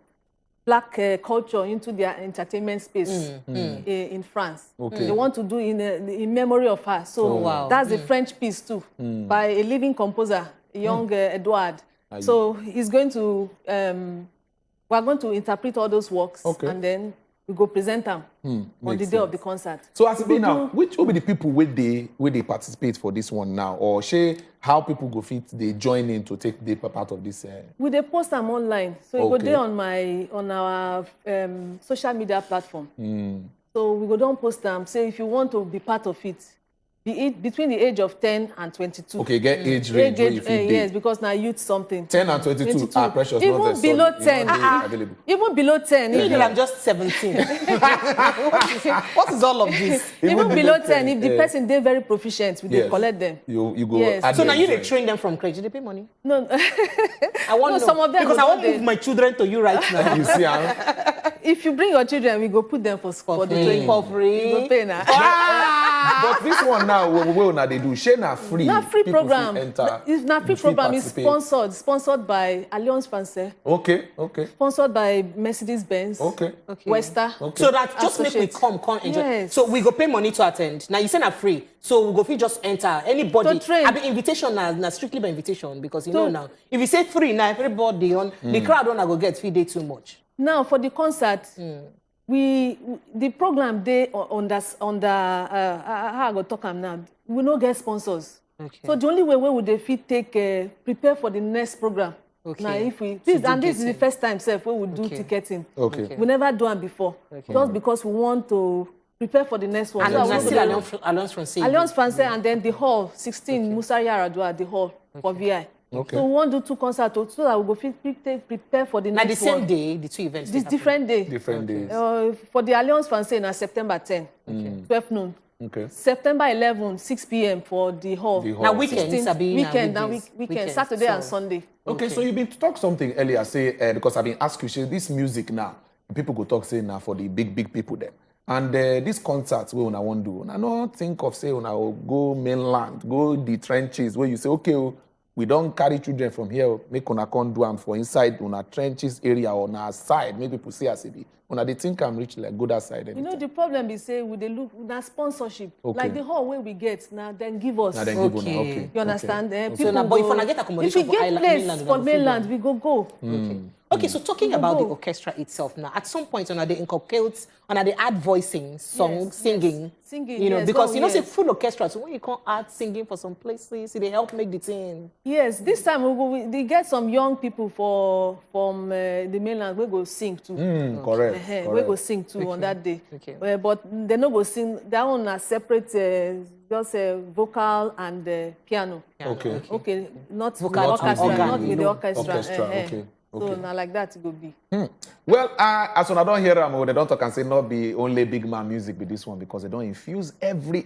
black culture into their entertainment space in France. Okay. They want to do in memory of her. So that's the French piece too, by a living composer, young Edouard. So he's going to, we're going to interpret all those works and then we go present them on the day of the concert. So as it be now, which will be the people where they participate for this one now, or how people go fit they join in to take the part of this? We they post them online, so you go there on our social media platform. So we go down post them. Say if you want to be part of it, between the age of 10 and 22. Okay, get age range. Yes, because now youth something. 10 and 22 are precious. Even below 10. Even below 10. I'm just 17. What is all of this? Even below 10, if the person they very proficient, we they collect them. You go. Yes. So now you they train them from credit. They pay money? No. I want to know. Some of them because I want to move my children to you right now. You see, if you bring your children, we go put them for the training. For free. You go pay now. But this one now, what now they do? Share na free. Not free People program. It's not free program. It's sponsored by Alliance Française. Okay. Sponsored by Mercedes Benz. Okay. Westa. Okay. So that just make we come enjoy. Yes. So we go pay money to attend. Now you say na free. So we go fit just enter anybody. To train. I mean invitation na strictly by invitation because you know now. If you say free now, everybody on the crowd wanna go get fee day too much. Now for the concert. The program they under how I go talk am now. We no get sponsors. Okay. So the only way would they fit take prepare for the next program. Okay. Now if we this is the first time we would do ticketing. Okay. We never do it before. Okay. Just because we want to prepare for the next one. And still Alliance Française. Alliance Française and then the hall 16 Moussa Yaradua the hall for VI. Okay. So we want to do 2 concerts so that we go prepare for the next one. The same day, the 2 events. This different day. Different days. For the Alliance Française na September 10, 12 noon. Okay. September 11, 6 p.m. for the hall. Now weekend, weekend, Saturday and Sunday. Okay, so you've been to talk something earlier, say because I've been asking you, say this music now, people go talk say now for the big people them. And this concerts where I want to do, I don't think of say when I will go mainland, go the trenches where you say okay. We don't carry children from here, make una come do them for inside on our trenches area or on our side. Maybe people see us when they think I'm rich, like go that side. You know, the problem is say we they look na sponsorship. Okay. Like the whole way we get now, then give us. Okay. You understand? Okay. People so, but if we get accommodation if we get place for mainland, we go. Okay, so talking about the orchestra itself now, at some point, they inculcate, they add voicing, singing. Singing, you know, because you know, say full orchestra, so when you can't add singing for some places, they help make the thing. Yes, this time we get some young people from the mainland, we go sing too. Correct. We go sing too on that day. Okay. But they no go sing, that one are separate, just vocal and piano. Okay, not vocal orchestra, not with the orchestra. Okay. So now like that it will be. Well, as when I don't hear them, they don't talk and say not be only big man music with this one because they don't infuse every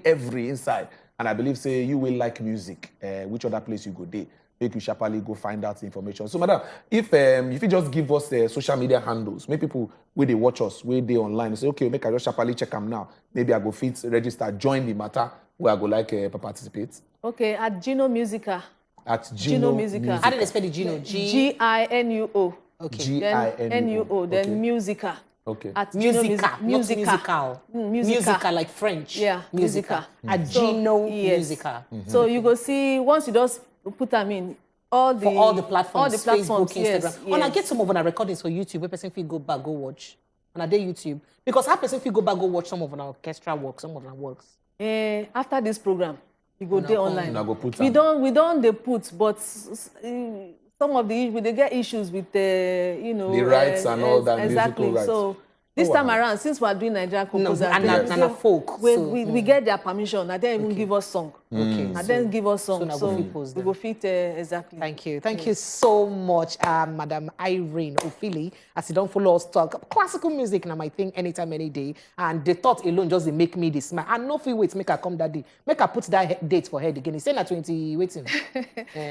inside. And I believe say you will like music. Which other place you go there? Make you sharply go find out information. So, madam, if you just give us social media handles, maybe people where they watch us, where they online, say okay, make I just sharply check them now. Maybe I go fit register, join the matter where I go like participate. Okay, at Gino Musica. At Gino Musica. How do they spell the Gino? G-I-N-U-O. Okay. G-I-N-U-O. Then Musica. Okay. At Musica. Musica like French. Yeah. Musica. At Gino Musica. So you go see, once you just put them in, all the platforms, Facebook, Instagram. Yes. And I get some of our recordings for YouTube where person feel go back, go watch. And I did YouTube. Because how person feel go back, go watch some of our orchestra work, some of our works. After this program, you go there online. We don't they put, but some of the they get issues with the rights and all that. Exactly. Rights. So this time around, since we are doing Nigerian composers and folk, we get their permission. And then even give us song. Okay. And then give us song. So we go fit exactly. Thank you so much, Madam Irene Ofili. As you don't follow us talk classical music, now my thing anytime, any day. And the thought alone just they make me this smile. And no free wait, make her come that day. Make her put that date for her again. It's saying at 20 waiting.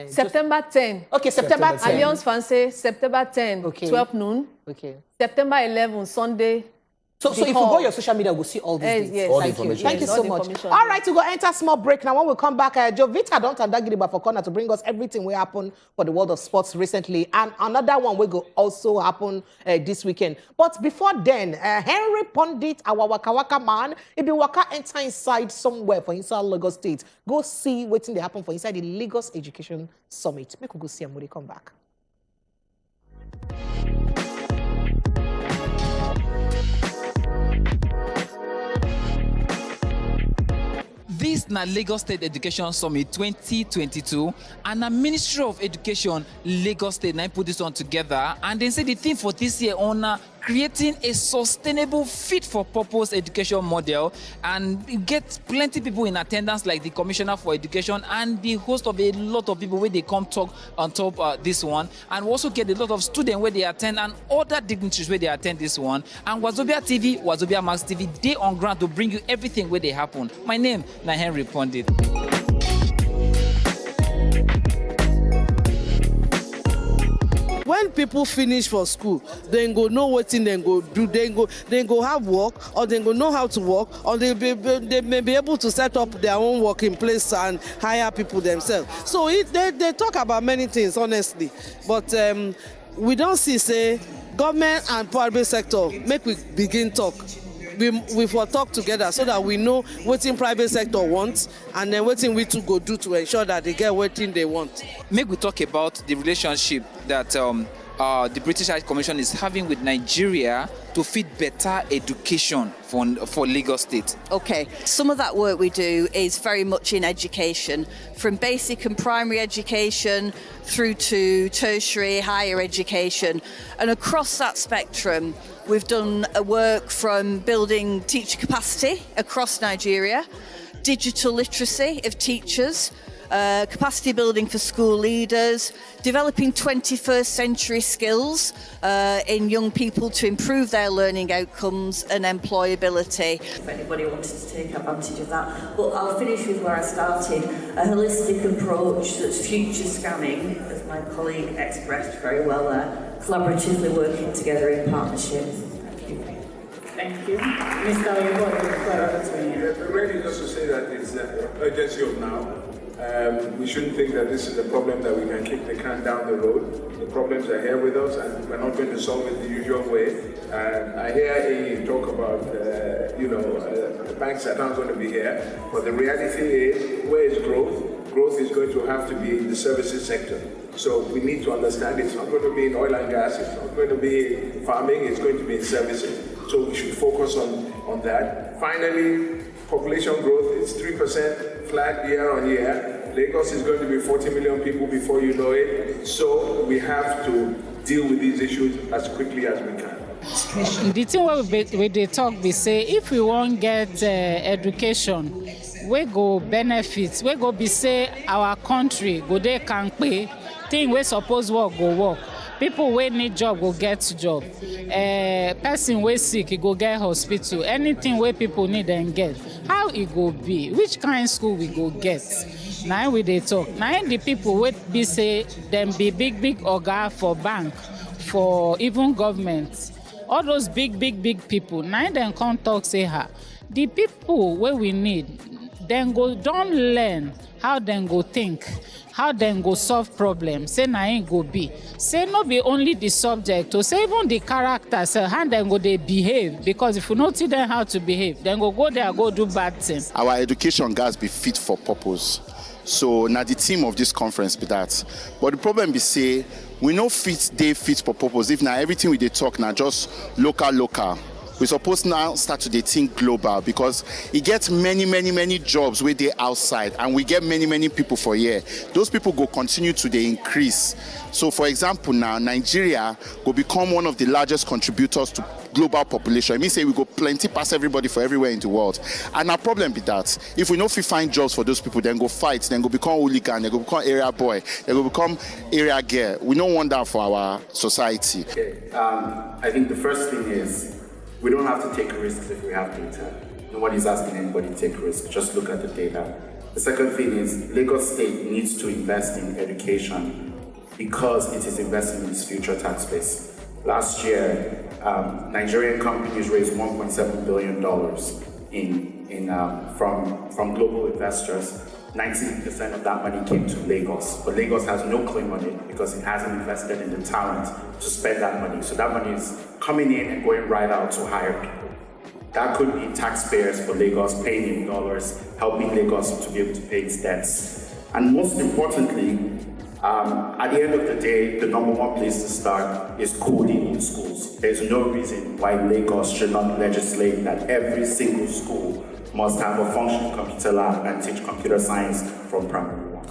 September 10. Okay, September 10. Alliance Française, September 10, 12 noon. Okay. September 11, Sunday, So if you go your social media, we'll see all these things. Yes, All the thank you. information. Thank you Yes, so all the much. information. All right, we go enter small break. Now, when we come back, Jovita don't Tandagiriba for corner to bring us everything will happen for the world of sports recently. And another one will go also happen this weekend. But before then, Henry Pondit, our Waka Waka man, if you waka enter inside somewhere for inside Lagos State, go see what's in the happen for inside the Lagos Education Summit. Make we go see him when they come back. This na Lagos State Education Summit 2022 and the Ministry of Education Lagos State now put this one together, and they say the theme for this year on creating a sustainable fit for purpose education model, and you get plenty people in attendance like the Commissioner for Education and the host of a lot of people where they come talk on top this one, and we also get a lot of students where they attend and other dignitaries where they attend this one. And Wazobia TV, Wazobia Max TV, they on ground to bring you everything where they happen. My name na Henry Pondit. When people finish for school, they go know what thing they go do. They go have work, or they go know how to work, or they may be able to set up their own working place and hire people themselves. So they talk about many things, honestly, but we don't see say government and private sector make we begin talk. We for talk together so that we know what in private sector wants, and then what we to go do to ensure that they get what they want. Make we talk about the relationship that the British High Commission is having with Nigeria to feed better education for Lagos State. Okay, some of that work we do is very much in education, from basic and primary education through to tertiary, higher education. And across that spectrum, we've done work from building teacher capacity across Nigeria, digital literacy of teachers, capacity building for school leaders, developing 21st century skills in young people to improve their learning outcomes and employability. If anybody wanted to take advantage of that. But I'll finish with where I started, a holistic approach that's future scanning, as my colleague expressed very well there, collaboratively working together in partnership. Thank you. Thank you. Mr. The ready just to say that it's the urgency of now. We shouldn't think that this is a problem that we can kick the can down the road. The problems are here with us, and we're not going to solve it the usual way. I hear you talk about, the banks are not going to be here, but the reality is, where is growth? Growth is going to have to be in the services sector. So we need to understand it's not going to be in oil and gas, it's not going to be in farming, it's going to be in services. So we should focus on that. Finally, population growth is 3% flat year on year. Lagos is going to be 40 million people before you know it. So we have to deal with these issues as quickly as we can. The thing where they talk, they say if we won't get education, we go benefits, we go be say our country go they can pay. Thing we suppose work go work. People wey need job go get job. Person wey sick he go get hospital. Anything wey people need dem get. How e go be? Which kind of school we go get? Now we dey talk. Now the people wey be say dem be big oga for bank, for even government. All those big people. Now dem come talk say the people wey we need, dem go don learn how dem go think. How dem go solve problems, say na im go be. Say no be only the subject, to say even the character, say how dem go dey behave, because if you no teach them how to behave, dem go there go do bad things. Our education gats be fit for purpose. So na the theme of this conference be that. But the problem be say we no fit for purpose if na everything we dey talk na just local. We suppose now start to think global, because it gets many jobs where they outside, and we get many people for here. Those people go continue to increase. So for example, now Nigeria will become one of the largest contributors to global population. It means say we go plenty past everybody for everywhere in the world. And our problem be that if we know if we find jobs for those people, then go fight, then go become hooligan, then go become area boy, then go become area girl. We don't want that for our society. Okay. I think the first thing is, we don't have to take risks if we have data. Nobody's asking anybody to take risks, just look at the data. The second thing is, Lagos State needs to invest in education because it is investing in its future tax base. last year, Nigerian companies raised $1.7 billion from global investors. 90% of that money came to Lagos, but Lagos has no claim on it because it hasn't invested in the talent to spend that money. So that money is coming in and going right out to hire people. That could be taxpayers for Lagos paying in dollars, helping Lagos to be able to pay its debts. And most importantly, at the end of the day, the number one place to start is coding in schools. There's no reason why Lagos should not legislate that every single school must have a functional computer lab and teach computer science from primary one.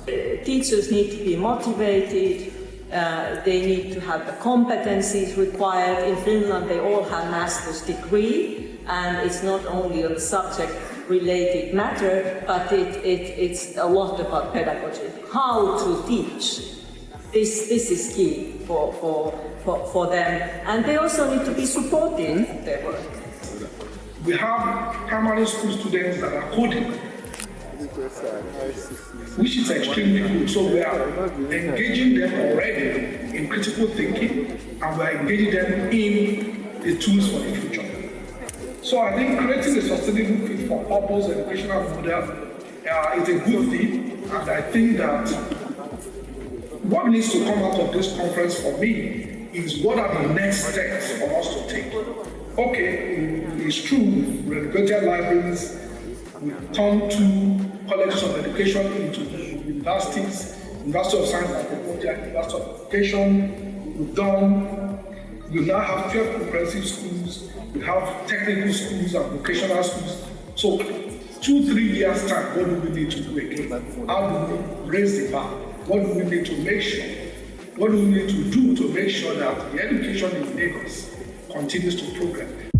Teachers need to be motivated. They need to have the competencies required. In Finland, they all have master's degree, and it's not only a subject-related matter, but it's a lot about pedagogy. How to teach. This is key for them, and they also need to be supported in their work. We have primary school students that are coding, which is extremely good. So we are engaging them already in critical thinking, and we are engaging them in the tools for the future. So I think creating a sustainable fit for purpose educational model is a good thing, and I think that what needs to come out of this conference for me is what are the next steps for us to take. Okay, it's true, we've renovated libraries, we've turned two colleges of education into universities, University of Science and Technology and University of Education. We now have 12 comprehensive schools, we have technical schools and vocational schools. So 2-3 years time, what do we need to do again? How do we raise the bar? What do we need to make sure? What do we need to do to make sure that the education in Lagos continues to progress?